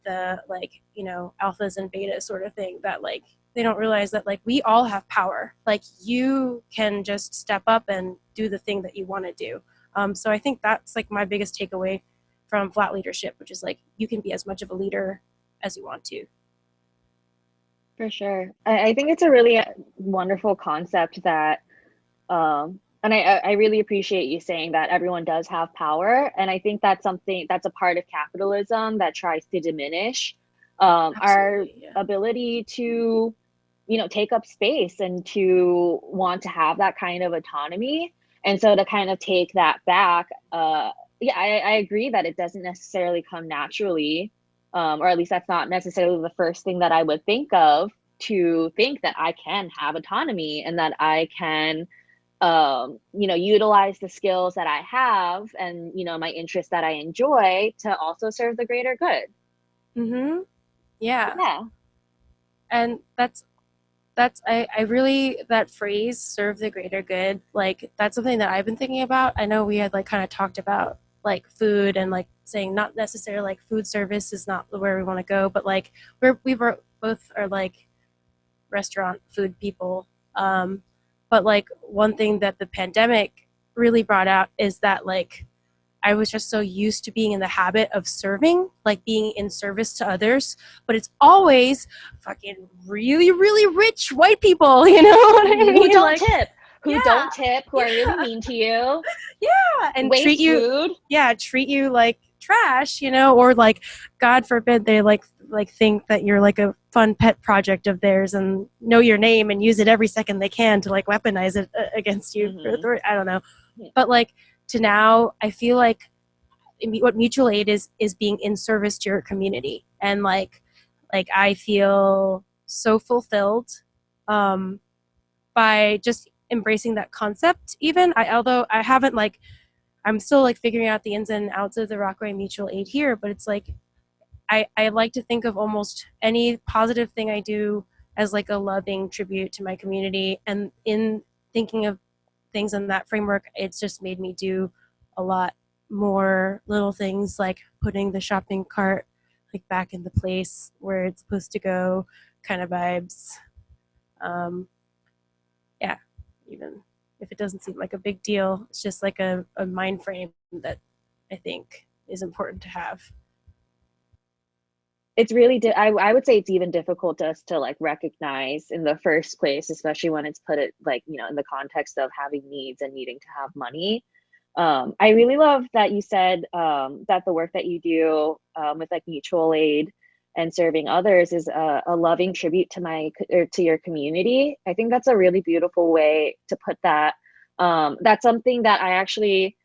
the like, you know, alphas and betas sort of thing, that like they don't realize that like we all have power. Like you can just step up and do the thing that you want to do. So I think that's like my biggest takeaway from flat leadership, which is like you can be as much of a leader as you want to. For sure. I think it's a really wonderful concept that, and I really appreciate you saying that everyone does have power. And I think that's something that's a part of capitalism that tries to diminish our Absolutely, yeah. ability to, take up space and to want to have that kind of autonomy. And so to kind of take that back, yeah, I agree that it doesn't necessarily come naturally, or at least that's not necessarily the first thing that I would think of, to think that I can have autonomy and that I can, utilize the skills that I have and, my interests that I enjoy to also serve the greater good. Mm-hmm. Yeah. Yeah. And I really, that phrase, serve the greater good, like that's something that I've been thinking about. I know we had like kind of talked about like food and like saying not necessarily like food service is not where we want to go, but like we both are like restaurant food people. But like one thing that the pandemic really brought out is that like I was just so used to being in the habit of serving, like being in service to others, but it's always fucking really, really rich white people, you know what I Who mean? don't Like, tip, who yeah, don't tip, who are really mean to you, yeah, and waste food. treat you like trash, you know, or like, God forbid, they like think that you're like a fun pet project of theirs and know your name and use it every second they can to like weaponize it against you. Hmm. I don't know, but like to now, I feel like what mutual aid is being in service to your community, and like I feel so fulfilled um by just embracing that concept. Even although I haven't like, I'm still like figuring out the ins and outs of the Rockaway mutual aid here, but it's like I like to think of almost any positive thing I do as like a loving tribute to my community, and in thinking of things in that framework, it's just made me do a lot more little things like putting the shopping cart like back in the place where it's supposed to go, kind of vibes. Um, yeah, even if it doesn't seem like a big deal, it's just like a mind frame that I think is important to have. It's really, I would say it's even difficult to us to like recognize in the first place, especially when it's put it like, in the context of having needs and needing to have money. I really love that you said that the work that you do with like mutual aid and serving others is a loving tribute to to your community. I think that's a really beautiful way to put that. That's something that I actually,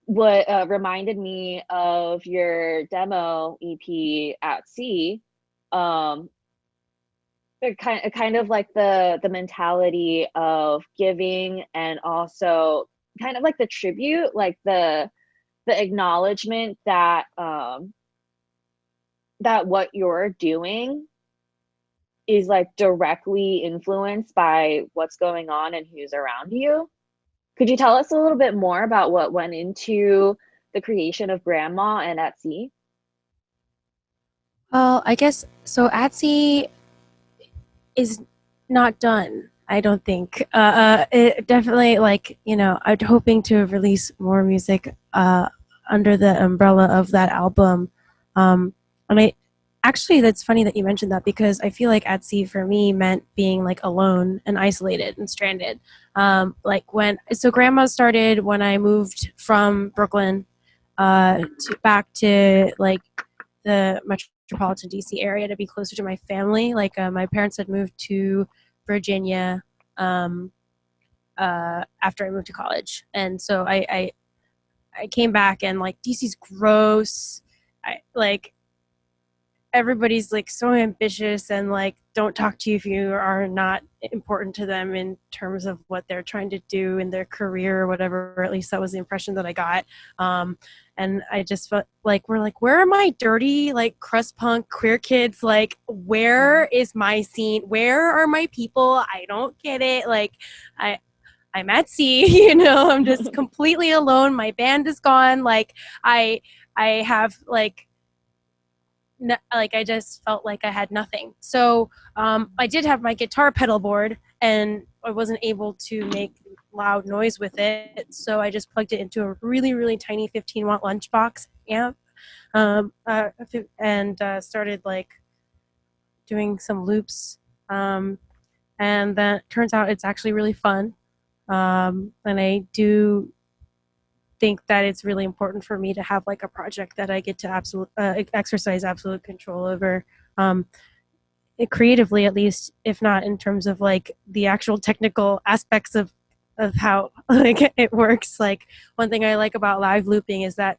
what reminded me of your demo EP at sea. Um, kind of like the mentality of giving, and also kind of like the tribute, like the acknowledgement that that what you're doing is like directly influenced by what's going on and who's around you. Could you tell us a little bit more about what went into the creation of Grandma and at Sea? Well, I guess so. Atsy is not done. I don't think. It definitely, like, you know, I'm hoping to release more music under the umbrella of that album. And I actually, that's funny that you mentioned that, because I feel like at sea for me meant being like alone and isolated and stranded. So Grandma started when I moved from Brooklyn back to like the metropolitan DC area to be closer to my family. Like my parents had moved to Virginia after I moved to college, and so I came back, and like DC's gross. I like everybody's like so ambitious and like don't talk to you if you are not important to them in terms of what they're trying to do in their career or whatever. Or at least that was the impression that I got. And I just felt like we're like, where are my dirty like crust punk queer kids? Like, where is my scene? Where are my people? I don't get it. Like, I'm at sea, you know. I'm just completely alone. My band is gone. Like, I have like like I just felt like I had nothing. So I did have my guitar pedal board, and I wasn't able to make loud noise with it. So I just plugged it into a really, really tiny 15-watt lunchbox amp, and started like doing some loops And that turns out it's actually really fun. And I do think that it's really important for me to have like a project that I get to exercise absolute control over, creatively at least, if not in terms of like the actual technical aspects of how like it works. Like one thing I like about live looping is that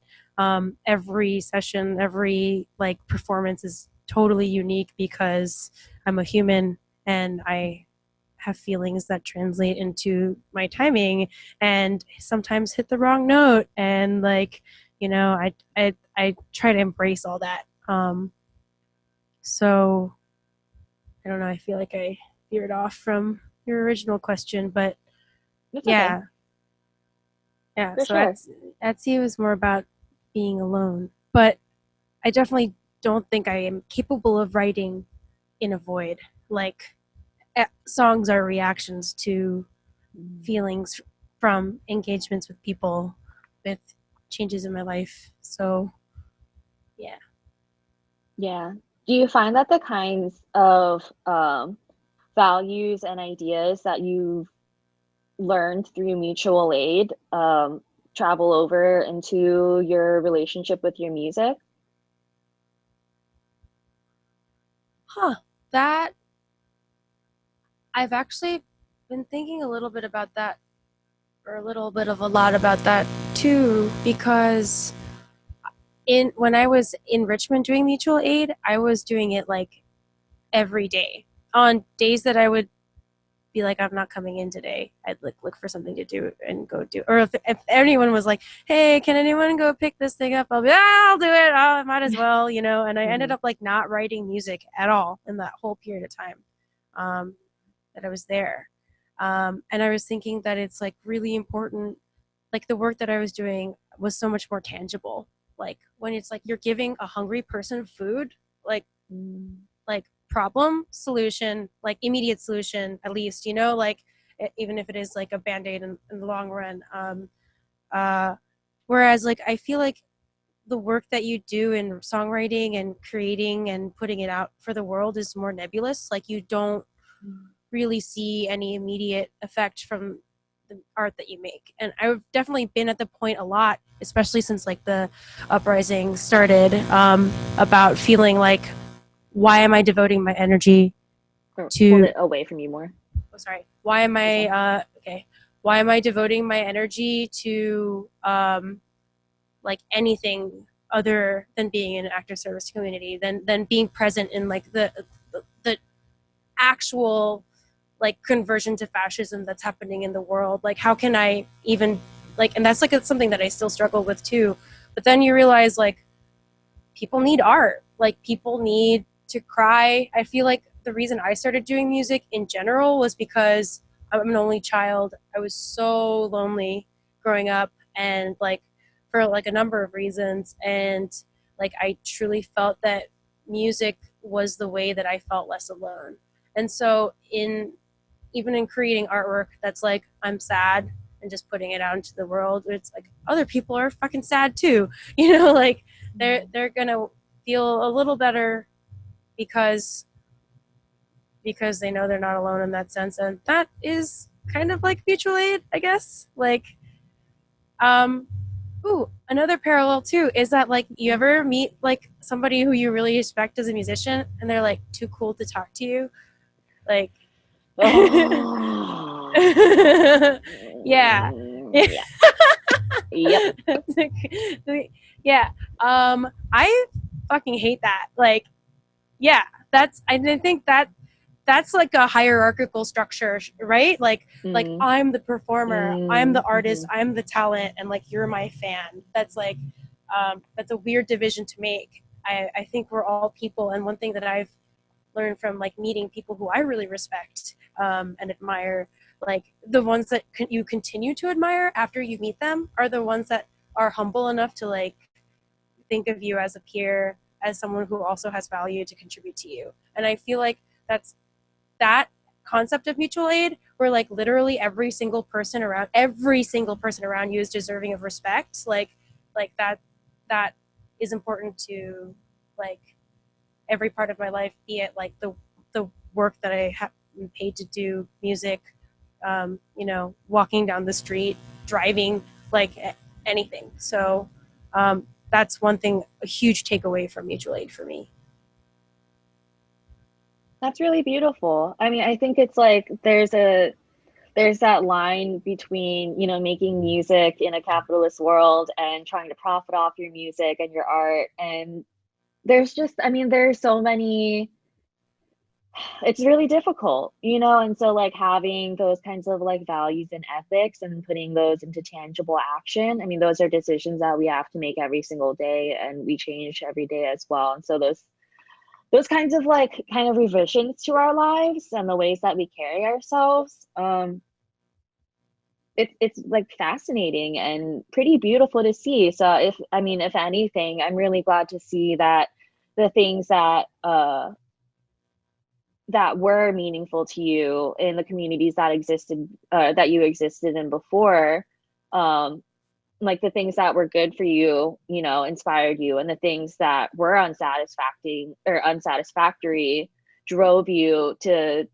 every session, every like performance is totally unique because I'm a human and I have feelings that translate into my timing and sometimes hit the wrong note, and like, you know, I try to embrace all that. So I don't know, I feel like I veered off from your original question, but That's yeah. okay. Yeah, For so sure. Etsy was more about being alone, but I definitely don't think I am capable of writing in a void. Like songs are reactions to feelings from engagements with people, with changes in my life. So yeah. Yeah. Do you find that the kinds of values and ideas that you've learned through mutual aid travel over into your relationship with your music? That I've actually been thinking a little bit about that, or a little bit of a lot about that too, because when I was in Richmond doing mutual aid, I was doing it like every day. On days that I would be like, I'm not coming in today, I'd like look for something to do and go do. Or if anyone was like, hey, can anyone go pick this thing up? I'll be, I'll do it. I might as well, you know. And I ended up like not writing music at all in that whole period of time that I was there. And I was thinking that it's like really important. Like the work that I was doing was so much more tangible. Like when it's like you're giving a hungry person food, like problem, solution, like immediate solution, at least, you know, like even if it is like a band-aid in the long run. Whereas like I feel like the work that you do in songwriting and creating and putting it out for the world is more nebulous. Like you don't really see any immediate effect from the art that you make. And I've definitely been at the point a lot, especially since like the uprising started, about feeling like, why am I devoting my energy Or hold to, it away from you more. oh, sorry, why am I why am I devoting my energy to like anything other than being in an active service community, than being present in like the actual like conversion to fascism that's happening in the world. Like how can I even like, and that's like it's something that I still struggle with too. But then you realize like people need art, like people need to cry. I feel like the reason I started doing music in general was because I'm an only child. I was so lonely growing up, and like for like a number of reasons, and like I truly felt that music was the way that I felt less alone. And so even in creating artwork that's like I'm sad and just putting it out into the world, it's like other people are fucking sad too, you know, like they're gonna feel a little better because they know they're not alone in that sense. And that is kind of like mutual aid, I guess. Like another parallel too is that like you ever meet like somebody who you really respect as a musician and they're like too cool to talk to you, like Oh. yeah. Yeah. Yep. Yeah. I fucking hate that. Like, yeah, I think that's like a hierarchical structure, right? Like I'm the performer, I'm the artist, I'm the talent, and like you're my fan. That's like that's a weird division to make. I think we're all people, and one thing that I've learned from like meeting people who I really respect and admire, like the ones that you continue to admire after you meet them are the ones that are humble enough to like think of you as a peer, as someone who also has value to contribute to you. And I feel like that's that concept of mutual aid, where like literally every single person around you is deserving of respect. Like that is important to like every part of my life, be it like the work that I have been paid to do, music, you know, walking down the street, driving, like anything. So that's one thing, a huge takeaway from mutual aid for me. That's really beautiful. I mean, I think it's like there's that line between, you know, making music in a capitalist world and trying to profit off your music and your art. And there's just, I mean, there's so many, it's really difficult, you know? And so like having those kinds of like values and ethics and putting those into tangible action, I mean, those are decisions that we have to make every single day, and we change every day as well. And so those kinds of like kind of revisions to our lives and the ways that we carry ourselves, it's like fascinating and pretty beautiful to see. So if anything, I'm really glad to see that the things that were meaningful to you in the communities that existed, that you existed in before, like the things that were good for you, you know, inspired you, and the things that were unsatisfactory drove you to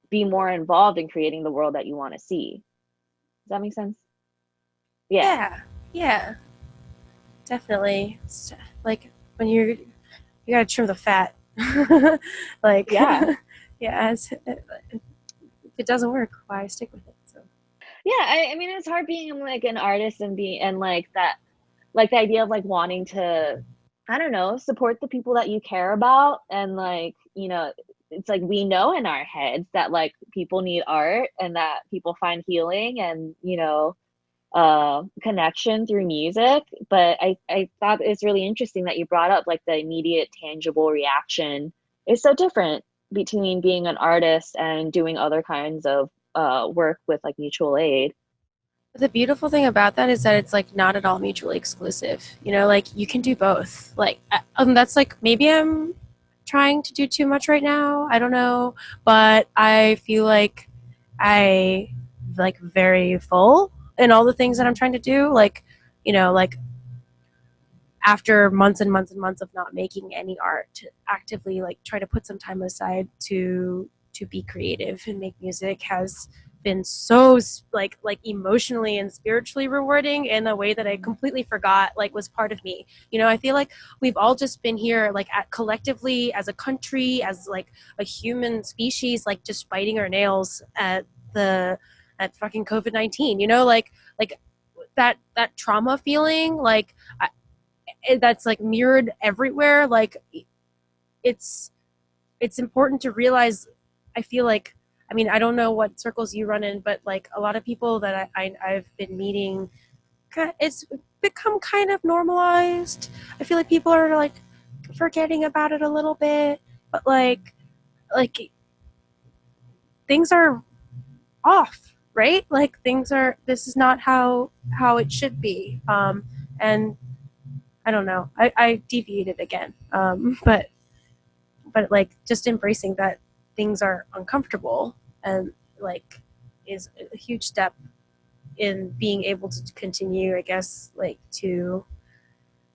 be more involved in creating the world that you want to see. Does that make sense? Yeah, definitely. It's like when you gotta trim the fat. Like, Yeah. yeah, if it doesn't work, why stick with it? So Yeah, I mean, it's hard being like an artist and like that, like the idea of like wanting to, I don't know, support the people that you care about. And like, you know, it's like we know in our heads that like people need art and that people find healing and, you know, connection through music. But I thought it's really interesting that you brought up like the immediate tangible reaction is so different between being an artist and doing other kinds of work with like mutual aid. the beautiful thing about that is that it's like not at all mutually exclusive. You know, like you can do both. Like that's like maybe I'm trying to do too much right now. I don't know, but I feel like I like very full in all the things that I'm trying to do. Like, you know, like after months and months and months of not making any art, to actively like try to put some time aside to be creative and make music has been so like emotionally and spiritually rewarding in a way that I completely forgot like was part of me. You know, I feel like we've all just been here like collectively as a country, as like a human species, like just biting our nails at fucking COVID-19. You know, like that trauma feeling, like that's like mirrored everywhere. Like it's important to realize. I feel like, I mean, I don't know what circles you run in, but like a lot of people that I've been meeting, it's become kind of normalized. I feel like people are like forgetting about it a little bit, but like things are off, right? Like this is not how it should be. And I don't know. I deviated again. But like just embracing that things are uncomfortable and like is a huge step in being able to continue, I guess, like to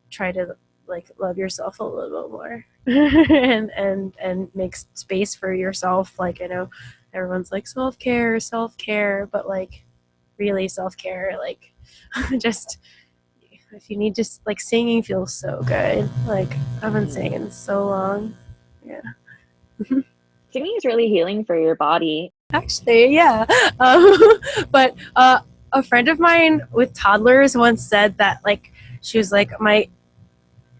try to like love yourself a little bit more and make space for yourself. Like, I know everyone's like self-care, but like really self-care, like just if you need, just like singing feels so good. Like I've been singing so long. Yeah. Singing is really healing for your body. Actually, yeah. But a friend of mine with toddlers once said that, like, she was like,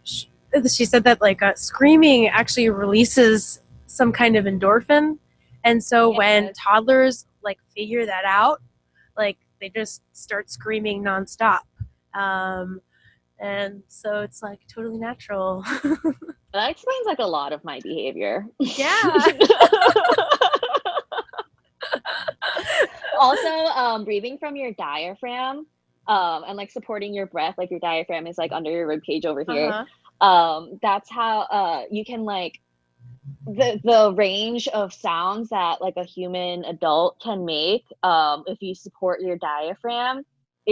she said that, like, screaming actually releases some kind of endorphin. And so when toddlers, like, figure that out, like, they just start screaming nonstop. And so it's, like, totally natural. That explains like a lot of my behavior. Yeah. Also, breathing from your diaphragm, and like supporting your breath, like your diaphragm is like under your rib cage over here. That's how you can like the range of sounds that like a human adult can make, if you support your diaphragm,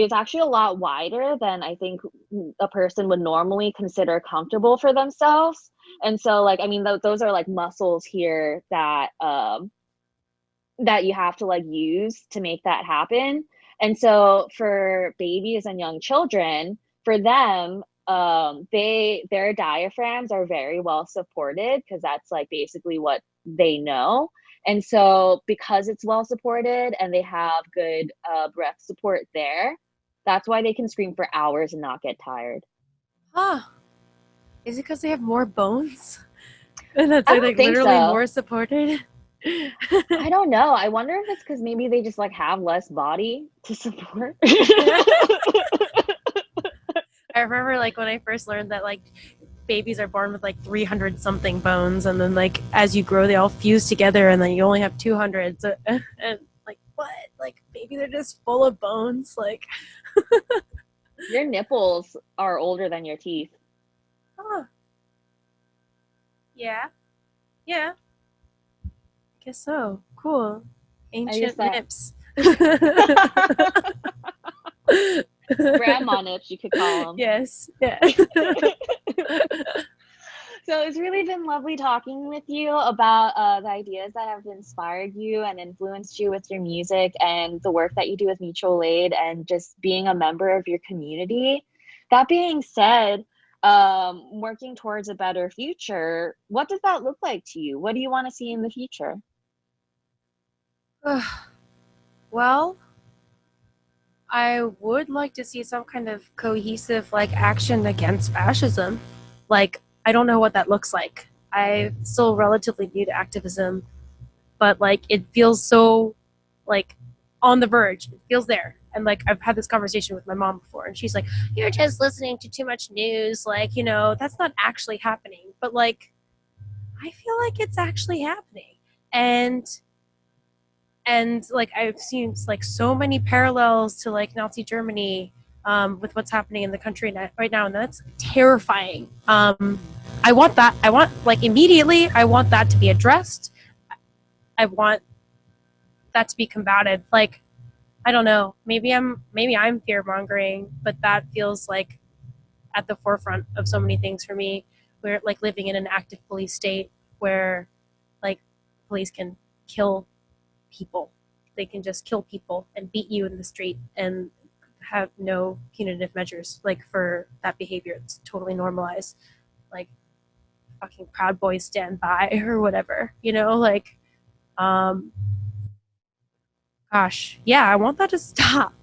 is actually a lot wider than I think a person would normally consider comfortable for themselves. And so, like, I mean, those are like muscles here that that you have to like use to make that happen. And so for babies and young children, for them, their diaphragms are very well supported because that's like basically what they know. And so because it's well supported and they have good breath support there, that's why they can scream for hours and not get tired. Huh. Is it because they have more bones? And that's I like don't think literally so. more supported? I don't know. I wonder if it's because maybe they just like have less body to support. I remember like when I first learned that like babies are born with like 300 something bones, and then like as you grow they all fuse together and then you only have 200. So, and like what? Like babies are just full of bones. Like Your nipples are older than your teeth. huh. Yeah. Yeah. Guess so. Cool. Ancient thought- nips. Grandma nips, you could call them. Yes. Yeah. So it's really been lovely talking with you about the ideas that have inspired you and influenced you with your music and the work that you do with mutual aid and just being a member of your community. That being said, working towards a better future, what does that look like to you? What do you want to see in the future? Well, I would like to see some kind of cohesive like action against fascism. Like, I don't know what that looks like. I'm still relatively new to activism, but like it feels so like on the verge. It feels there. And like I've had this conversation with my mom before, and she's like, "You're just listening to too much news. Like, you know, that's not actually happening." But like, I feel like it's actually happening. And like I've seen like so many parallels to like Nazi Germany with what's happening in the country right now, and that's terrifying. I want that. I want like immediately. I want that to be addressed. I want that to be combated. Like I don't know. Maybe I'm fear mongering, but that feels like at the forefront of so many things for me. We're like living in an active police state where like police can kill people. They can just kill people and beat you in the street and have no punitive measures like for that behavior. It's totally normalized. Like fucking Proud Boys stand by or whatever, you know, like gosh, yeah, I want that to stop.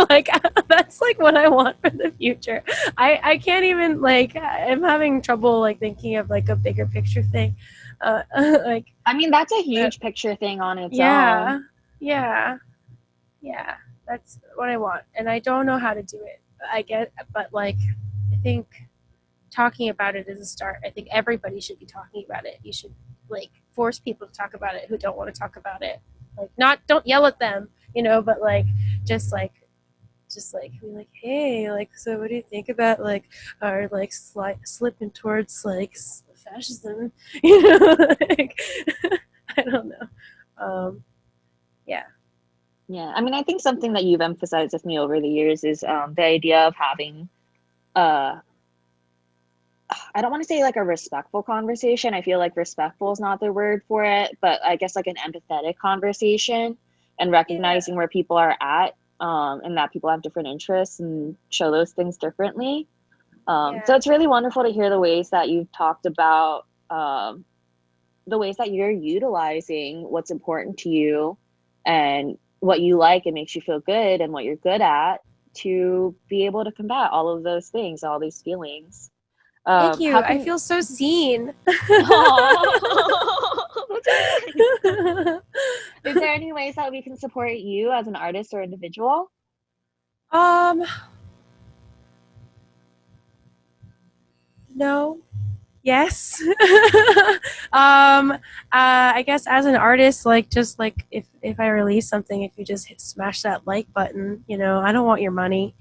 Like that's like what I want for the future. I can't even like I'm having trouble like thinking of like a bigger picture thing. Like I mean, that's a huge picture thing on its yeah, own. yeah, yeah. That's what I want, and I don't know how to do it. I get, but like I think talking about it is a start. I think everybody should be talking about it. You should like force people to talk about it who don't want to talk about it. Like don't yell at them, you know, but like just like be like, hey, like, so what do you think about like our like slipping towards like fascism, you know? Like, I don't know. Yeah. Yeah, I mean, I think something that you've emphasized with me over the years is the idea of having I don't want to say like a respectful conversation. I feel like respectful is not the word for it, but I guess like an empathetic conversation and recognizing where people are at, and that people have different interests and show those things differently. So it's really wonderful to hear the ways that you've talked about the ways that you're utilizing what's important to you and what you like and makes you feel good and what you're good at to be able to combat all of those things, all these feelings. Thank you. I feel so seen. Is there any ways that we can support you as an artist or individual? No. Yes. I guess as an artist, like just like if I release something, if you just smash that like button, you know, I don't want your money.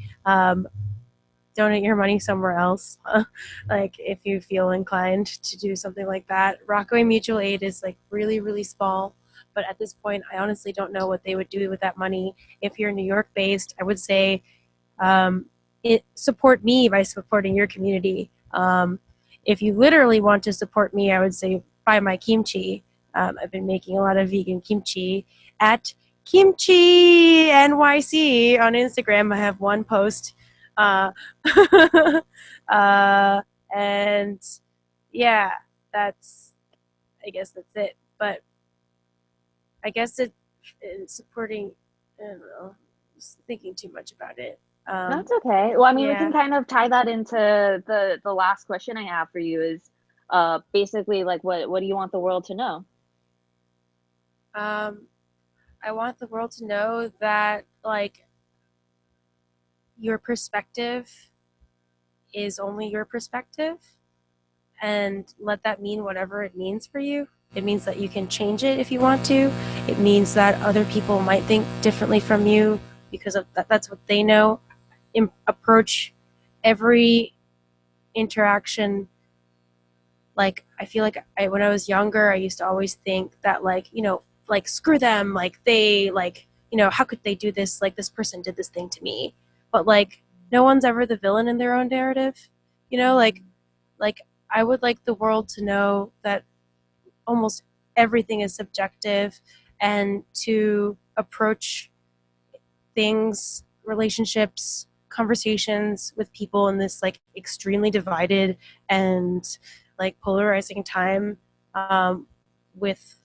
Donate your money somewhere else. Like if you feel inclined to do something like that. Rockaway Mutual Aid is like really, really small, but at this point, I honestly don't know what they would do with that money. If you're New York based, I would say support me by supporting your community. If you literally want to support me, I would say buy my kimchi. I've been making a lot of vegan kimchi at Kimchi NYC on Instagram. I have one post. Uh, and yeah, I guess that's it. But I guess it's supporting, I don't know, just thinking too much about it. That's okay. Well, I mean, we yeah. can kind of tie that into the last question I have for you is basically like what do you want the world to know? I want the world to know that like your perspective is only your perspective, and let that mean whatever it means for you. It means that you can change it if you want to. It means that other people might think differently from you because of that's what they know. Approach every interaction like I feel like when I was younger, I used to always think that like, you know, like screw them, like they like, you know, how could they do this? Like this person did this thing to me. But like no one's ever the villain in their own narrative. You know, like I would like the world to know that almost everything is subjective, and to approach things, relationships, conversations with people in this like extremely divided and like polarizing time with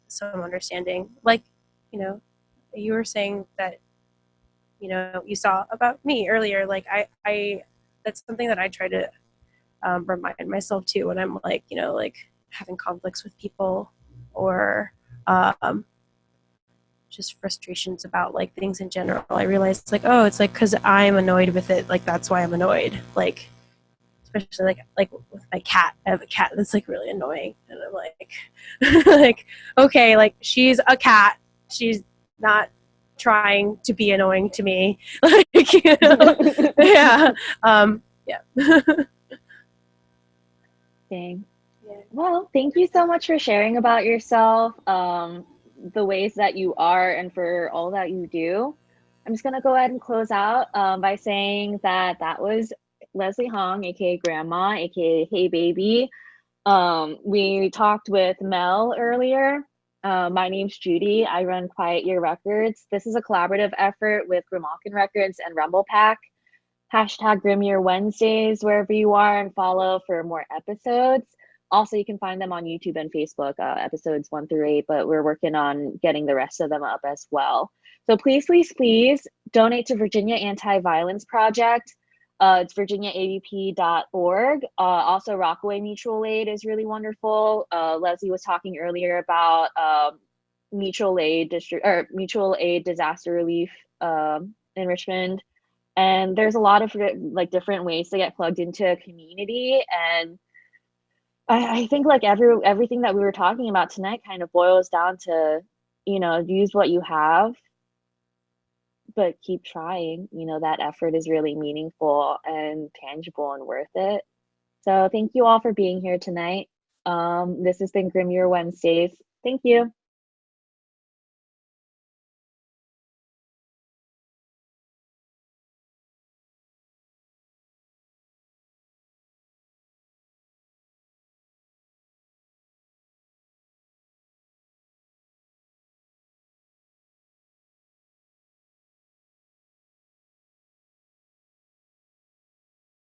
some understanding. Like, you know, you were saying that, you know, you saw about me earlier. Like I that's something that I try to remind myself too when I'm like, you know, like having conflicts with people or just frustrations about like things in general. I realized like, oh, it's like because I'm annoyed with it, like that's why I'm annoyed. Like especially like with my cat. I have a cat that's like really annoying, and I'm like like okay, like she's a cat. She's not trying to be annoying to me. Like you know? Yeah. Yeah. Dang. Yeah. Well, thank you so much for sharing about yourself, the ways that you are, and for all that you do. I'm just gonna go ahead and close out by saying that that was Leslie Hong, aka Grandma, aka Hey Baby. We talked with Mel earlier. My name's Judy. I run Quiet Year Records. This is a collaborative effort with Grimalkin Records and Rumblepak. Hashtag Grim Year Wednesdays wherever you are, and follow for more episodes. Also, you can find them on YouTube and Facebook, episodes 1 through 8, but we're working on getting the rest of them up as well. So please donate to Virginia Anti-Violence Project. It's virginiaavp.org. Also, Rockaway Mutual Aid is really wonderful. Leslie was talking earlier about mutual aid disaster relief in Richmond. And there's a lot of like different ways to get plugged into a community. And I think like everything that we were talking about tonight kind of boils down to, you know, use what you have, but keep trying. You know, that effort is really meaningful and tangible and worth it. So thank you all for being here tonight. This has been Grim Year Wednesdays. Thank you.